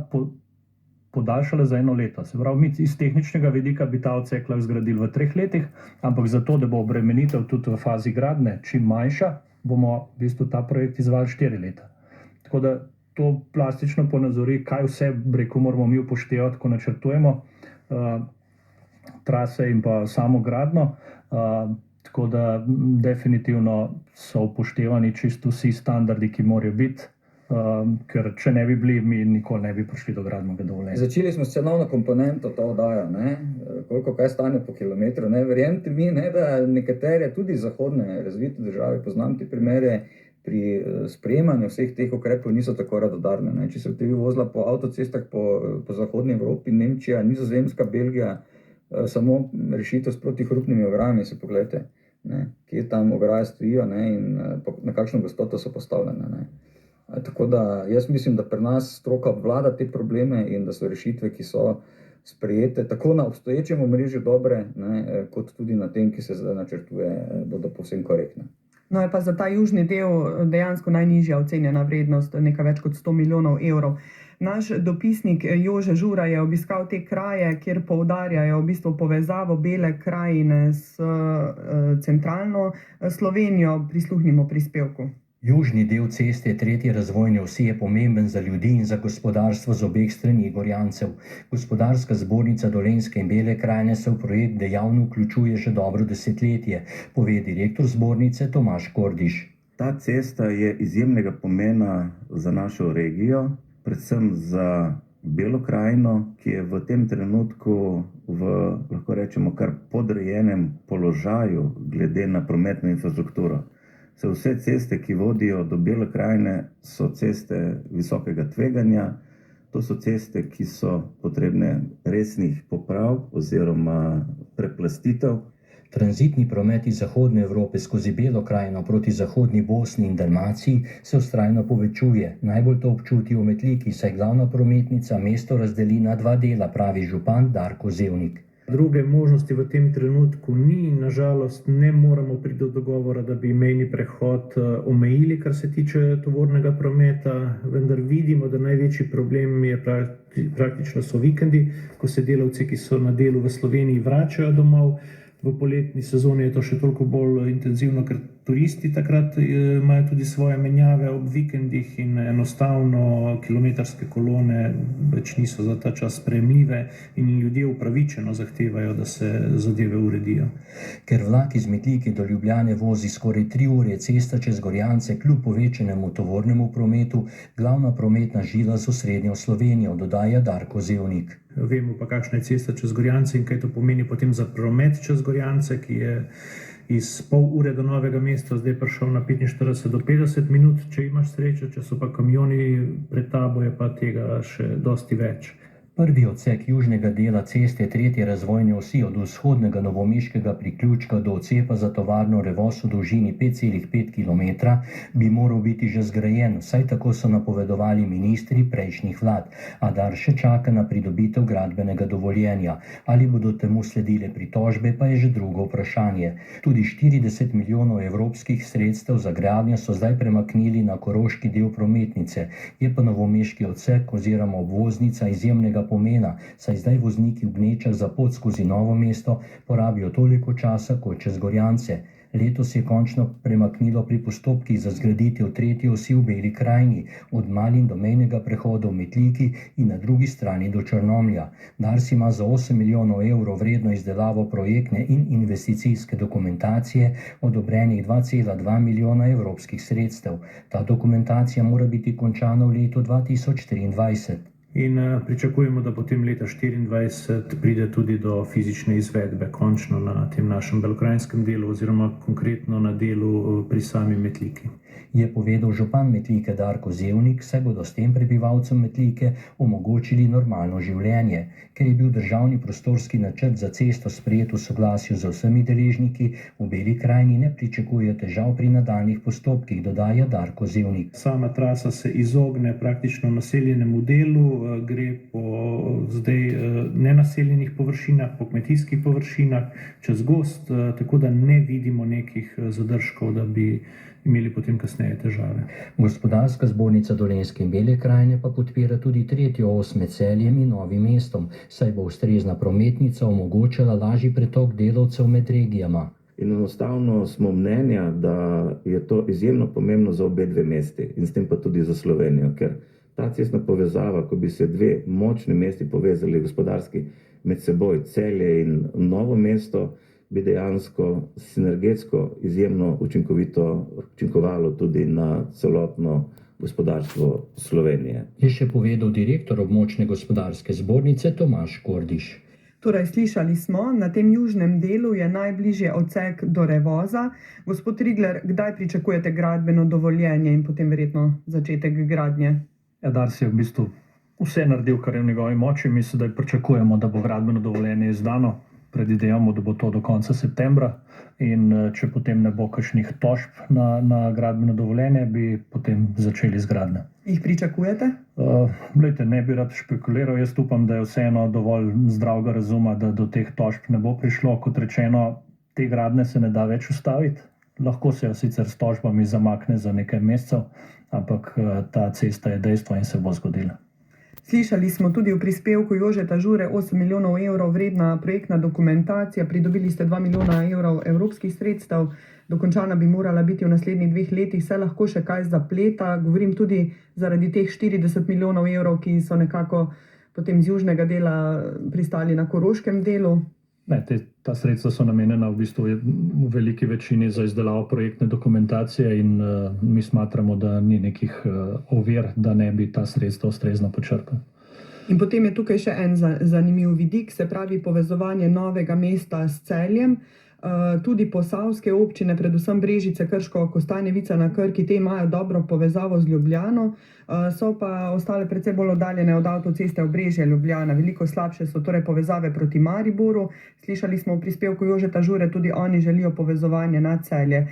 podaljšala za 1 leto. Se pravi, mi iz tehničnega vidika bi ta odsek lahko zgradili v 3 letih, ampak zato, da bo obremenitev tudi v fazi gradnje čim manjša, bomo v bistvu ta projekt izvali 4 leta. Tako da to plastično ponazori, kaj vse moramo mi upoštevati, ko načrtujemo trase in pa samo gradnjo. Tako da definitivno so upoštevani čisto vsi standardi, ki morajo biti, ker če ne bi bili, mi nikoli ne bi prišli do gradbenega dovoljenja. Začeli smo s cenovno komponento to oddajo, koliko kaj stane po kilometru. Verjemite mi, da nekatere tudi zahodne razvite države, poznam te primere, pri sprejemanju vseh teh ukrepov niso tako radodarne. Če se ti vozila po avtocestah po zahodni Evropi, Nemčija, Nizozemska, Belgija, samo rešitev s protihrupnimi ograjami, se pogledajte, kje tam ograje stojijo in na kakšno gostoto so postavljene. Tako da jaz mislim, da pri nas stroka obvlada te probleme in da so rešitve, ki so sprejete tako na obstoječem omrežju dobre, kot tudi na tem, ki se zdaj načrtuje, bodo povsem korektne. No, je pa za ta južni del dejansko najnižja ocenjena vrednost, nekaj več kot 100 milijonov evrov. Naš dopisnik Jože Žura je obiskal te kraje, kjer poudarjajo v bistvu povezavo Bele krajine s centralno Slovenijo. Prisluhnimo prispevku. Južni del ceste tretje razvojne osi je pomemben za ljudi in za gospodarstvo z obeh strani Gorjancev. Gospodarska zbornica Dolenjske in Bele krajine se v projekt dejavno vključuje že dobro desetletje, pove direktor zbornice Tomaž Kordiš. Ta cesta je izjemnega pomena za našo regijo, predvsem za Belo krajino, ki je v tem trenutku v, lahko rečemo, kar podrejenem položaju glede na prometno infrastrukturo. Vse ceste, ki vodijo do Bele krajine, so ceste visokega tveganja. To so ceste, ki so potrebne resnih poprav oziroma preplastitev. Tranzitni promet iz zahodne Evrope skozi Belo krajino proti zahodni Bosni in Dalmaciji se vztrajno povečuje. Najbolj to občutijo v Metliki, saj glavna prometnica mesto razdeli na dva dela, pravi župan Darko Zevnik. Druge možnosti v tem trenutku ni in nažalost ne moremo priti do dogovora, da bi mejni prehod omejili, kar se tiče tovornega prometa, vendar vidimo, da največji problem je praktično so vikendi, ko se delavci, ki so na delu v Sloveniji, vračajo domov. V poletni sezoni je to še toliko bolj intenzivno, ker turisti takrat imajo tudi svoje menjave ob vikendih in enostavno kilometrske kolone več niso za ta čas sprejemljive in ljudje upravičeno zahtevajo, da se zadeve uredijo. Ker vlak iz Metlike do Ljubljane vozi skoraj 3 ure, cesta čez Gorjance kljub povečanemu tovornemu prometu glavna prometna žila z osrednjo Slovenijo, dodaja Darko Zevnik. Vemo pa, kakšna je cesta čez Gorjance in kaj to pomeni potem za promet čez Gorjance, ki je iz pol ure do Novega mesta zdaj prišel na 45 do 50 minut, če imaš srečo, če so pa kamioni pred tabo, je pa tega še dosti več. Prvi odsek južnega dela ceste 3. razvojne osi od vzhodnega novomeškega priključka do odcepa za tovarno Revoz v dolžini 5,5 km bi moral biti že zgrajen, vsaj tako so napovedovali ministri prejšnjih vlad, a Dars še čaka na pridobitev gradbenega dovoljenja. Ali bodo temu sledile pritožbe, pa je že drugo vprašanje. Tudi 40 milijonov evropskih sredstev za gradnjo so zdaj premaknili na koroški del prometnice. Je pa novomeški odsek oziroma obvoznica izjemnega pomena, saj zdaj vozniki v gnečah za pot skozi Novo mesto porabijo toliko časa kot čez Gorjance. Letos je končno premaknilo pri postopkih za zgraditev 3. osi v Beli krajini, od Malin do mejnega prehoda v Metliki in na drugi strani do Črnomlja. Dars ima za 8 milijonov evrov vredno izdelavo projektne in investicijske dokumentacije odobrenih 2,2 milijona evropskih sredstev. Ta dokumentacija mora biti končana v letu 2023. In pričakujemo, da potem leta 2024 pride tudi do fizične izvedbe, končno na tem našem belokrajinskem delu oziroma konkretno na delu pri sami Metliki. Je povedal župan Metlike Darko Zevnik, saj bodo s tem prebivalcem Metlike omogočili normalno življenje. Ker je bil državni prostorski načrt za cesto sprejet v soglasju z vsemi deležniki, v Beli krajini ne pričakuje težav pri nadaljnjih postopkih, dodaja Darko Zevnik. Sama trasa se izogne praktično naseljenemu delu, gre po zdaj nenaseljenih površinah, po kmetijskih površinah, čez gozd, tako da ne vidimo nekih zadržkov, da bi imeli potem kasneje težave. Gospodarska zbornica Dolenjske in Bele krajine pa podpira tudi 3. os med Celjem in Novim mestom, saj bo ustrezna prometnica omogočala lažji pretok delavcev med regijama. In enostavno smo mnenja, da je to izjemno pomembno za obe dve mesti in s tem pa tudi za Slovenijo, ker ta cestna povezava, ko bi se dve močni mesti povezali gospodarski med seboj, Celje in Novo mesto, bi dejansko sinergetsko izjemno učinkovalo tudi na celotno gospodarstvo Slovenije. Je še povedal direktor območne gospodarske zbornice Tomaž Kordiš. Torej, slišali smo, na tem južnem delu je najbližje odsek do Revoza. Gospod Rigler, kdaj pričakujete gradbeno dovoljenje in potem verjetno začetek gradnje? Dars je v bistvu vse naredil, kar je v njegovi moči. Mi sedaj pričakujemo, da bo gradbeno dovoljenje izdano. Predvidevamo, da bo to do konca septembra in če potem ne bo kakšnih tožb na gradbeno dovoljenje, bi potem začeli z gradnjo. Jih pričakujete? Glejte, ne bi rad špekuliral, jaz upam, da je vseeno dovolj zdravega razuma, da do teh tožb ne bo prišlo. Kot rečeno, te gradnje se ne da več ustaviti. Lahko se jo sicer s tožbami zamakne za nekaj mesecev, ampak ta cesta je dejstvo in se bo zgodila. Slišali smo tudi v prispevku Jožeta Žure 8 milijonov evrov vredna projektna dokumentacija, pridobili ste 2 milijona evrov evropskih sredstev, dokončana bi morala biti v naslednjih 2 letih, se lahko še kaj zapleta, govorim tudi zaradi teh 40 milijonov evrov, ki so nekako potem z južnega dela pristali na koroškem delu. Ne, ta sredstva so namenjena v bistvu v veliki večini za izdelavo projektne dokumentacije in mi smatramo, da ni nekih ovir, da ne bi ta sredstva ustrezno počrpali. In potem je tukaj še en zanimiv vidik, se pravi povezovanje Novega mesta s Celjem. Tudi posavske občine, predvsem Brežice, Krško, Kostanjevica na Krki, te imajo dobro povezavo z Ljubljano, so pa ostale precej bolj oddaljene od avtoceste Obrežje-Ljubljana. Veliko slabše so torej povezave proti Mariboru. Slišali smo v prispevku Jožeta Žure, tudi oni želijo povezovanje na Celje.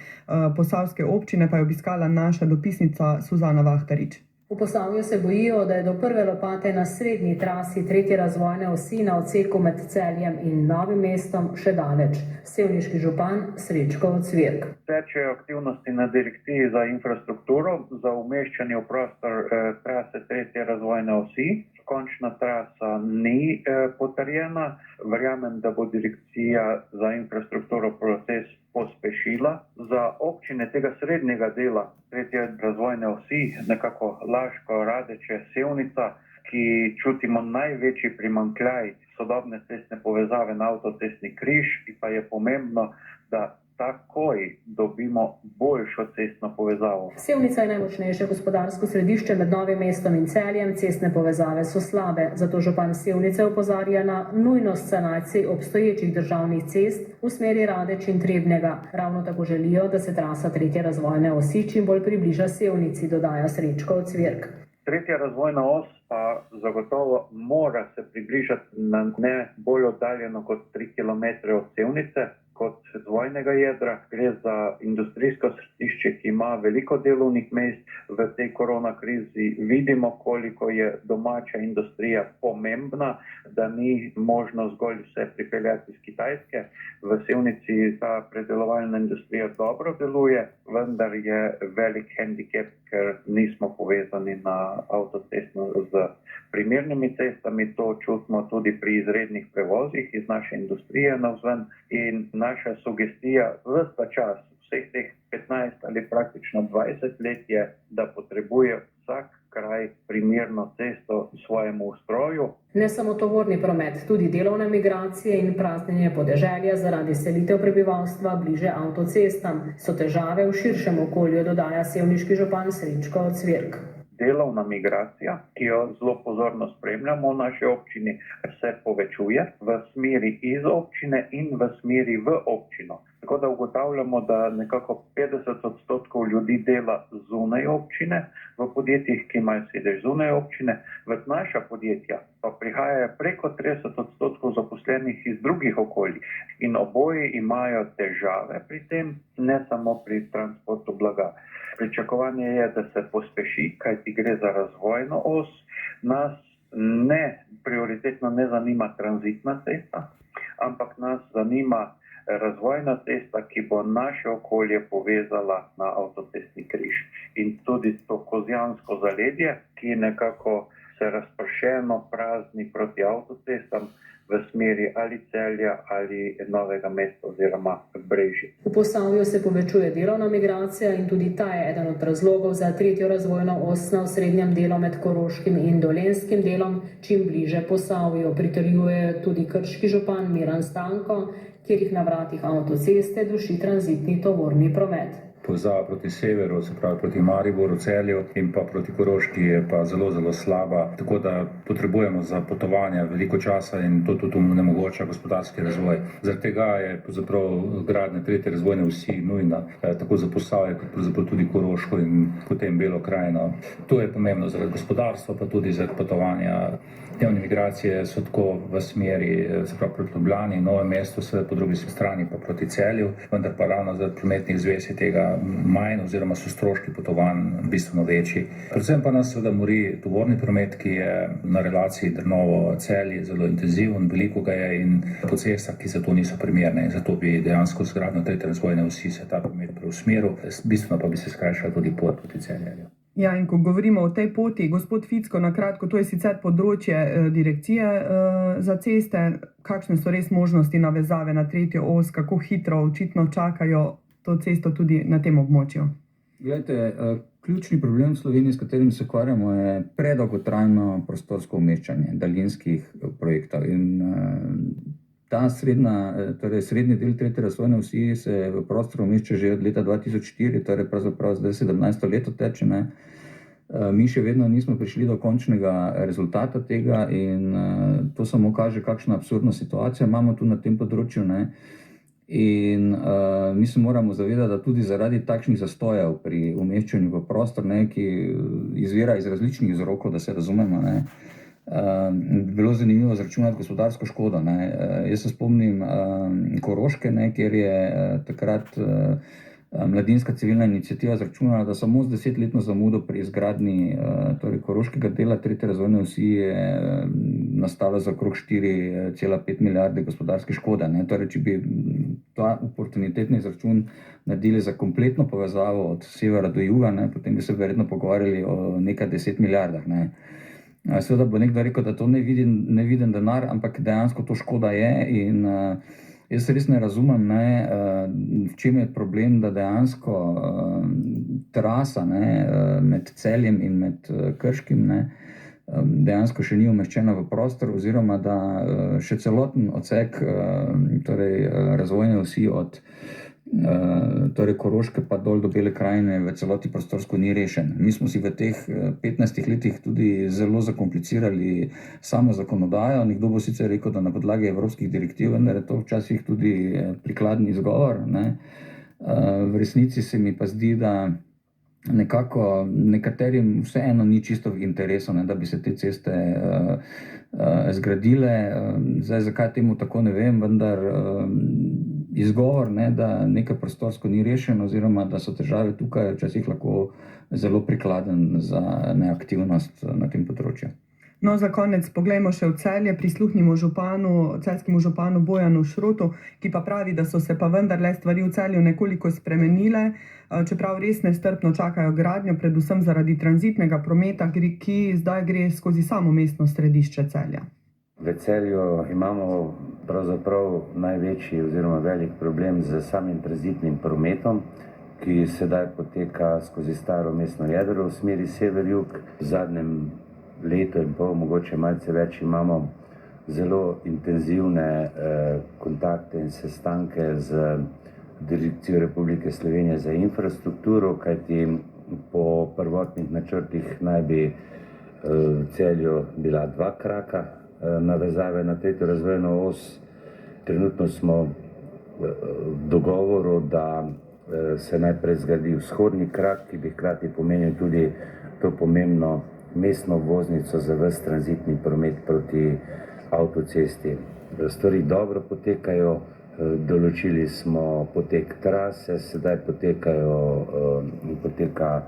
Posavske občine pa je obiskala naša dopisnica Suzana Vahtarič. V Posavju se bojijo, da je do prve lopate na srednji trasi 3. razvojne osi na odseku med Celjem in Novim mestom še daleč. Sevniški župan Srečko Ocvirk. Tečejo aktivnosti na direkciji za infrastrukturo za umeščanje v prostor trase 3. razvojne osi. Končna trasa ni potrjena. Verjamem, da bo direkcija za infrastrukturo proces pospešila. Za občine tega srednjega dela 3. razvojne osi, nekako Laško, Radeče, Sevnica, ki čutimo največji primanjkljaj sodobne cestne povezave na avtocestni križ, pa je pomembno, da takoj dobimo boljšo cestno povezavo. Sevnica je najmočnejše gospodarsko središče med Novim mestom in Celjem, cestne povezave so slabe, zato župan Sevnice opozarja na nujnost sanacij obstoječih državnih cest v smeri Radeč in Trebnjega. Ravno tako želijo, da se trasa 3. razvojne osi čim bolj približa Sevnici, dodaja Srečko Ocvirk. 3. razvojna os pa zagotovo mora se približati na ne bolj oddaljeno kot 3 km od Sevnice, kot razvojnega jedra. Gre za industrijsko središče, ki ima veliko delovnih mest. V tej korona krizi vidimo, koliko je domača industrija pomembna, da ni možno zgolj vse pripeljati iz Kitajske. V Sevnici ta predelovalna industrija dobro deluje, vendar je velik hendikep, ker nismo povezani na avtocestno z primernimi cestami. To čutimo tudi pri izrednih prevozih iz naše industrije navzven. In naša sugestija vsta čas, vseh teh 15 ali praktično 20 let je, da potrebuje vsak kraj primerno cesto svojemu ustroju. Ne samo tovorni promet, tudi delovne migracije in praznjenje podeželja zaradi selitev prebivalstva bliže avtocestam so težave v širšem okolju, dodaja sevniški župan Srečko Ocvirk. Delovna migracija, ki jo zelo pozorno spremljamo v naši občini, se povečuje v smeri iz občine in v smeri v občino. Tako da ugotavljamo, da nekako 50% ljudi dela zunaj občine, v podjetjih, ki imajo sedež zunaj občine, v naša podjetja pa prihajajo preko 30% zaposlenih iz drugih okolij. In oboji imajo težave pri tem, ne samo pri transportu blaga. Pričakovanje je, da se pospeši, kajti gre za razvojno os. Nas prioritetno ne zanima tranzitna cesta, ampak nas zanima razvojna cesta, ki bo naše okolje povezala na avtocestni križ. In tudi to kozjansko zaledje, ki nekako se razpršeno prazni proti avtocestam v smeri ali Celja ali Novega mesta oziroma Brežic. V Posavju se povečuje delovna migracija in tudi ta je eden od razlogov za 3. razvojno os na osrednjem delu med Koroškim in Dolenjskim delom, čim bliže Posavju, pritrjuje tudi krški župan Miran Stanko, kjer jih na vratih avtoceste duši tranzitni tovorni promet. Povezava proti severu, se pravi proti Mariboru, Celju in pa proti Koroški je pa zelo, zelo slaba. Tako da potrebujemo za potovanja veliko časa in to tudi onemogoča gospodarski razvoj. Zaradi tega je gradnja 3. razvojne osi nujna, tako za Posavje, kot pravzaprav tudi Koroško in potem Belo krajino. To je pomembno zaradi gospodarstva, pa tudi zaradi potovanja. Dnevne migracije so tako v smeri, se pravi proti Ljubljani in Novem mestu, seveda po drugi strani pa proti Celju, vendar pa ravno zaradi prometnih zvez je tega manj oziroma so stroški potovanj bistveno večji. Predvsem pa nas seveda mori tovorni promet, ki je na relaciji Drnovo-Celje zelo intenziven, veliko ga je in po cestah, ki za to niso primerne. In zato bi dejansko z gradnjo 3. razvojne osi se ta promet preusmeril, bistveno pa bi se skrajšala tudi pot proti Celju. Ja, in ko govorimo o tej poti, gospod Ficko, na kratko, to je sicer področje direkcije za ceste. Kakšne so res možnosti navezave na 3. os, kako hitro očitno čakajo to cesto tudi na tem območju? Glejte, ključni problem v Sloveniji, s katerim se ukvarjamo, je predolgotrajno prostorsko umeščanje daljinskih projektov. In ta srednji del 3. razvojne osi se v prostor umešča že od leta 2004, torej pravzaprav zdaj 17. leto teče. Mi še vedno nismo prišli do končnega rezultata tega in to samo kaže, kakšna absurdna situacija imamo tu na tem področju, ne. In mi se moramo zavedati, da tudi zaradi takšnih zastojev pri umeščanju v prostor, ne, ki izvira iz različnih vzrokov, da se razumemo, ne, bi bilo zanimivo izračunati gospodarsko škodo, ne. Jaz se spomnim Koroške, ne, kjer je takrat Mladinska civilna iniciativa izračunala, da samo z 10-letno zamudo pri izgradnji torej koroškega dela tretje razvojne osi je nastalo za okrog 4,5 milijarde gospodarske škode, ne. Torej, če bi ta oportunitetni izračun naredili za kompletno povezavo od severa do juga, ne, potem bi se verjetno pogovarjali o nekaj 10 milijardah, ne. Seveda bo nekdo rekel, da to neviden denar, ampak dejansko to škoda je in jaz res ne razumem, ne, v čem je problem, da dejansko trasa, ne, med Celjem in med Krškim, ne, dejansko še ni umeščena v prostor oziroma da še celoten odsek torej razvojne osi od torej Koroške pa dol do Bele krajine v celoti prostorsko ni rešen. Mi smo si v teh 15 letih tudi zelo zakomplicirali samo zakonodajo. Nekdo bo sicer rekel, da na podlagi evropskih direktiv, vendar je to včasih tudi prikladen izgovor, ne. V resnici se mi pa zdi, da nekako nekaterim vseeno ni čisto v interesu, ne, da bi se te ceste zgradile. Zdaj, zakaj temu tako, ne vem, vendar izgovor, ne, da nekaj prostorsko ni rešeno oziroma da so težave tukaj, včasih lahko zelo prikladen za neaktivnost na tem področju. No, za konec poglejmo še v Celje, prisluhnimo celjskemu županu Bojanu Šrotu, ki pa pravi, da so se pa vendarle stvari v Celju nekoliko spremenile, čeprav res nestrpno čakajo gradnjo, predvsem zaradi tranzitnega prometa, ki zdaj gre skozi samo mestno središče Celja. V Celju imamo pravzaprav največji oziroma velik problem z samim tranzitnim prometom, ki sedaj poteka skozi staro mestno jedro v smeri sever-jug. V zadnjem letu in pol, mogoče malce več, imamo zelo intenzivne kontakte in sestanke z Direkcijo Republike Slovenije za infrastrukturo, kajti po prvotnih načrtih naj bi v Celju bila 2 kraka navezave na tretjo razvojno os. Trenutno smo v dogovoru, da se najprej zgradi vzhodni krak, ki bi hkrati pomenil tudi to pomembno mestno obvoznico za ves tranzitni promet proti avtocesti. Stvari dobro potekajo, določili smo potek trase, sedaj poteka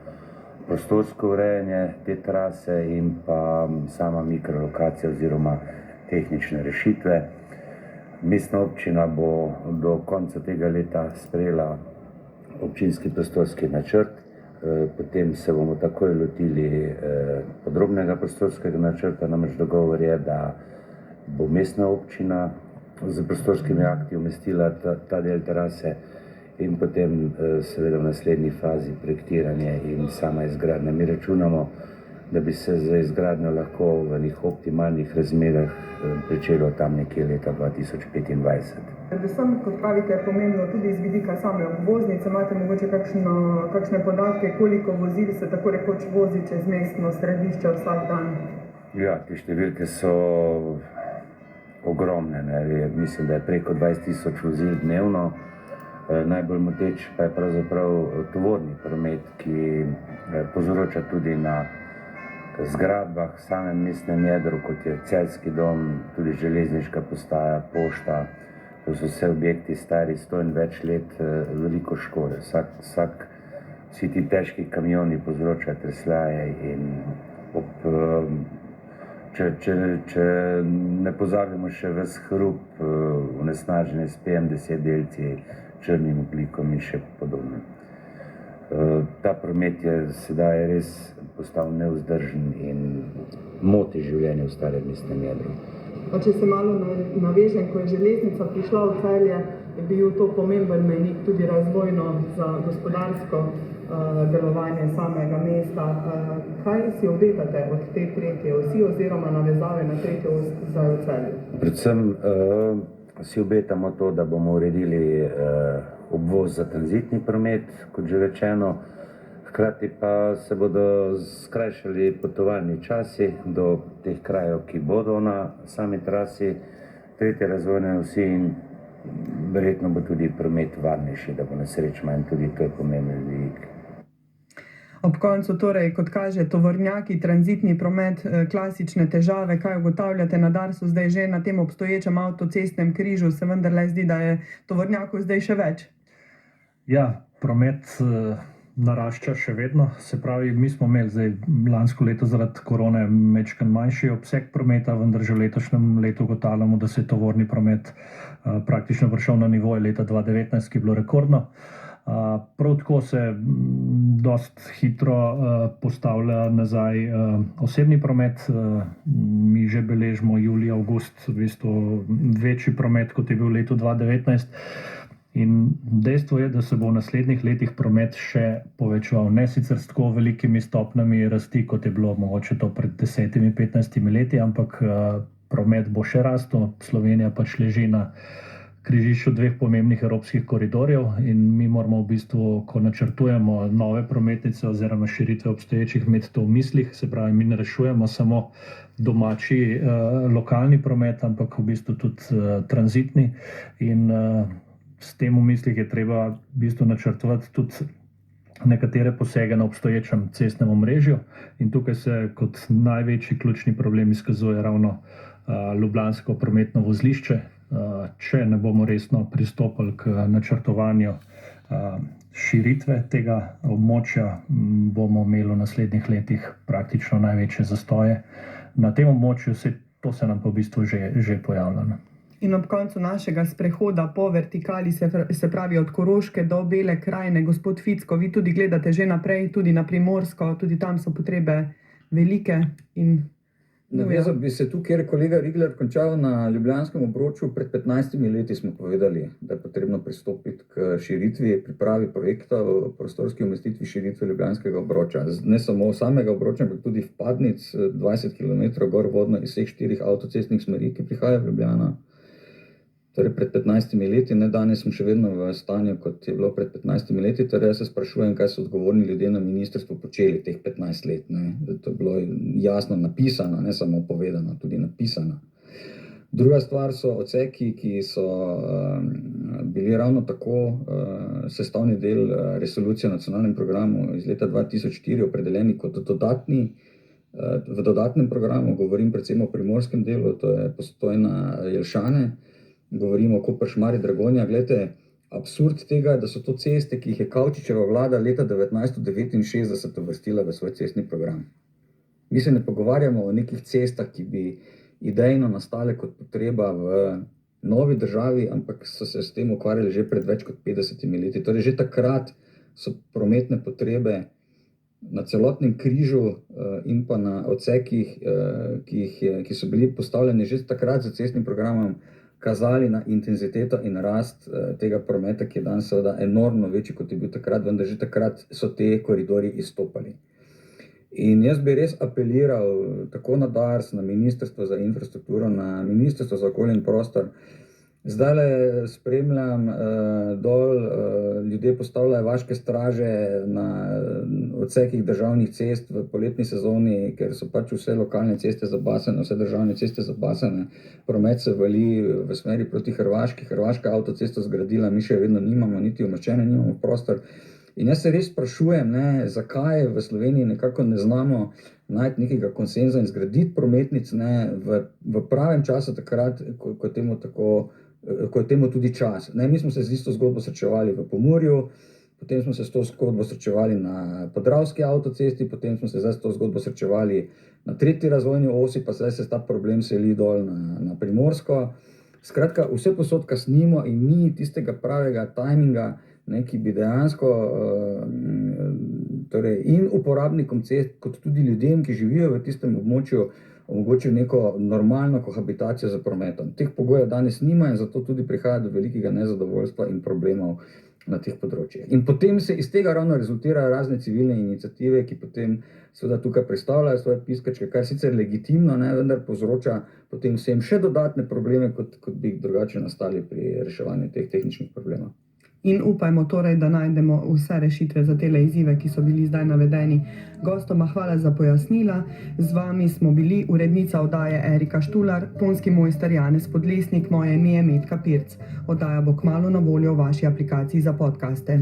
prostorsko urejanje te trase in pa sama mikrolokacija oziroma tehnične rešitve. Mestna občina bo do konca tega leta sprejela občinski prostorski načrt, potem se bomo takoj lotili podrobnega prostorskega načrta, namreč dogovor je, da bo mestna občina z prostorskimi akti umestila ta del trase in potem seveda v naslednji fazi projektiranje in sama izgradnja. Mi računamo, da bi se z izgradnjo lahko v nekih optimalnih razmerah pričelo tam nekje leta 2025. Predvsem, kot pravite, je pomembno tudi iz vidika same obvoznice. Imate mogoče kakšne podatke, koliko vozil se tako rekoč vozi čez mestno središče vsak dan? Ja, te številke so ogromne, ne? Mislim, da je preko 20.000 vozil dnevno. Najbolj moteč pa je pravzaprav tovorni promet, ki povzroča tudi na zgradbah v samem mestnem jedru, kot je Celjski dom, tudi železniška postaja, pošta. To so vse objekti stari 100 in več let, veliko škode. Vsi ti težki kamioni povzročajo tresljaje in če ne pozabimo še ves hrup, onesnaženje s PM10 delci, črnim ogljikom in še podobno. Ta promet je sedaj res postal nevzdržen in moti življenje v starem mestnem jedru. Če se malo navežem, ko je železnica prišla v Celje, je bil to pomemben mejnik tudi razvojno za gospodarsko delovanje samega mesta. Kaj si obetate od te tretje osi oziroma navezave na tretjo os za Celje? Predvsem si obetamo to, da bomo uredili obvoz za tranzitni promet, kot že rečeno. Hkrati pa se bodo skrajšali potovalni časi do teh krajev, ki bodo na sami trasi tretje razvojne osi in verjetno bo tudi promet varnejši, da bo nesreč manj, tudi to je pomemben vidik. Ob koncu torej, kot kaže, tovornjaki, tranzitni promet, klasične težave, kaj ugotavljate na Darsu zdaj že na tem obstoječem avtocestnem križu, se vendarle zdi, da je tovornjakov zdaj še več? Ja, promet narašča še vedno, se pravi, mi smo imeli zdaj lansko leto zaradi korone majčkeno manjši obseg prometa, vendar že v letošnjem letu ugotavljamo, da se je tovorni promet praktično prišel na nivoje leta 2019, ki je bilo rekordno. Prav tako se dost hitro postavlja nazaj osebni promet. Mi že beležimo julij, avgust, v bistvu večji promet, kot je bil v letu 2019. In dejstvo je, da se bo v naslednjih letih promet še povečeval. Ne sicer s tako velikimi stopnjami rasti, kot je bilo mogoče to pred 10-15 leti, ampak promet bo še rastel. Slovenija pač leži na križišču dveh pomembnih evropskih koridorjev in mi moramo v bistvu, ko načrtujemo nove prometnice oziroma širitve obstoječih, imeti to v mislih. Se pravi, mi ne rešujemo samo domači lokalni promet, ampak v bistvu tudi tranzitni. In s tem v mislih je treba v bistvu načrtovati tudi nekatere posege na obstoječem cestnem omrežju. In tukaj se kot največji ključni problem izkazuje ravno ljubljansko prometno vozlišče. Če ne bomo resno pristopili k načrtovanju širitve tega območja, bomo imeli v naslednjih letih praktično največje zastoje na tem območju. To se nam pa v bistvu že pojavlja. In ob koncu našega sprehoda po vertikali, se pravi od Koroške do Bele krajine, gospod Ficko, vi tudi gledate že naprej, tudi na Primorsko, tudi tam so potrebe velike in navezal bi se tu, kjer je kolega Rigler končal na ljubljanskem obroču. Pred 15 leti smo povedali, da je potrebno pristopiti k širitvi, pripravi projekta o prostorski umestitvi širitve ljubljanskega obroča. Ne samo samega obroča, ampak tudi vpadnic 20 km gor vodno iz vseh 4 avtocestnih smeri, ki prihajajo v Ljubljano. Torej pred 15 leti, ne, danes smo še vedno v stanju, kot je bilo pred 15 leti. Torej jaz se sprašujem, kaj so odgovorni ljudje na ministrstvu počeli teh 15 let. Ne. To je bilo jasno napisano, ne samo povedano, tudi napisano. Druga stvar so odseki, ki so bili ravno tako sestavni del resolucije o nacionalnem programu iz leta 2004 opredeljeni kot dodatni. V dodatnem programu govorim predvsem o primorskem delu, to je Postojna, Jelšane. Govorimo o Koper-Šmarje, Dragonja. Glejte, absurd tega je, da so to ceste, ki jih je Kavčičeva vlada leta 1969 uvrstila v svoj cestni program. Mi se ne pogovarjamo o nekih cestah, ki bi idejno nastale kot potreba v novi državi, ampak so se s tem ukvarjali že pred več kot 50 leti. Torej že takrat so prometne potrebe na celotnem križu in pa na odsekih, ki so bili postavljeni že takrat za cestnim programom, kazali na intenziteto in rast tega prometa, ki je danes seveda enormno večji, kot je bil takrat, vendar že takrat so te koridorji izstopali. In jaz bi res apeliral tako na Dars, na Ministrstvo za infrastrukturo, na Ministrstvo za okolje in prostor. Zdajle spremljam dol, ljudje postavljajo vaške straže na odsekih državnih cest v poletni sezoni, ker so pač vse lokalne ceste zabasene, vse državne ceste zabasene. Promet se vali v smeri proti Hrvaški. Hrvaška avtocesto zgradila, mi še vedno nimamo, niti umeščene nimamo v prostor. In jaz se res sprašujem, zakaj v Sloveniji nekako ne znamo najti nekega konsenza in zgraditi prometnic v pravem času, takrat, ko je temu tudi čas. Mi smo se z isto zgodbo srečevali v Pomurju, potem smo se s to zgodbo srečevali na Podravski avtocesti, potem smo se zdaj s to zgodbo srečevali na tretji razvojni osi, pa zdaj se ta problem seli dol na Primorsko. Skratka, vse posod kasnimo in ni tistega pravega tajminga, ki bi dejansko in uporabnikom cest, kot tudi ljudem, ki živijo v tistem območju, omogočil neko normalno kohabitacijo z prometom. Teh pogojev danes nima in zato tudi prihaja do velikega nezadovoljstva in problemov na teh področjih. In potem se iz tega ravno rezultirajo razne civilne iniciative, ki potem seveda tukaj predstavljajo svoje piskačke, kar sicer legitimno, vendar povzroča potem vsem še dodatne probleme, kot bi drugače nastali pri reševanju teh tehničnih problemov. in upajmo torej, da najdemo vse rešitve za tele izzive, ki so bili zdaj navedeni. Gostoma hvala za pojasnila. Z vami smo bili urednica oddaje Erika Štular, tonski mojster Janez Podlesnik, moje ime je Metka Pirc. Oddaja bo kmalu na voljo v vaši aplikaciji za podcaste.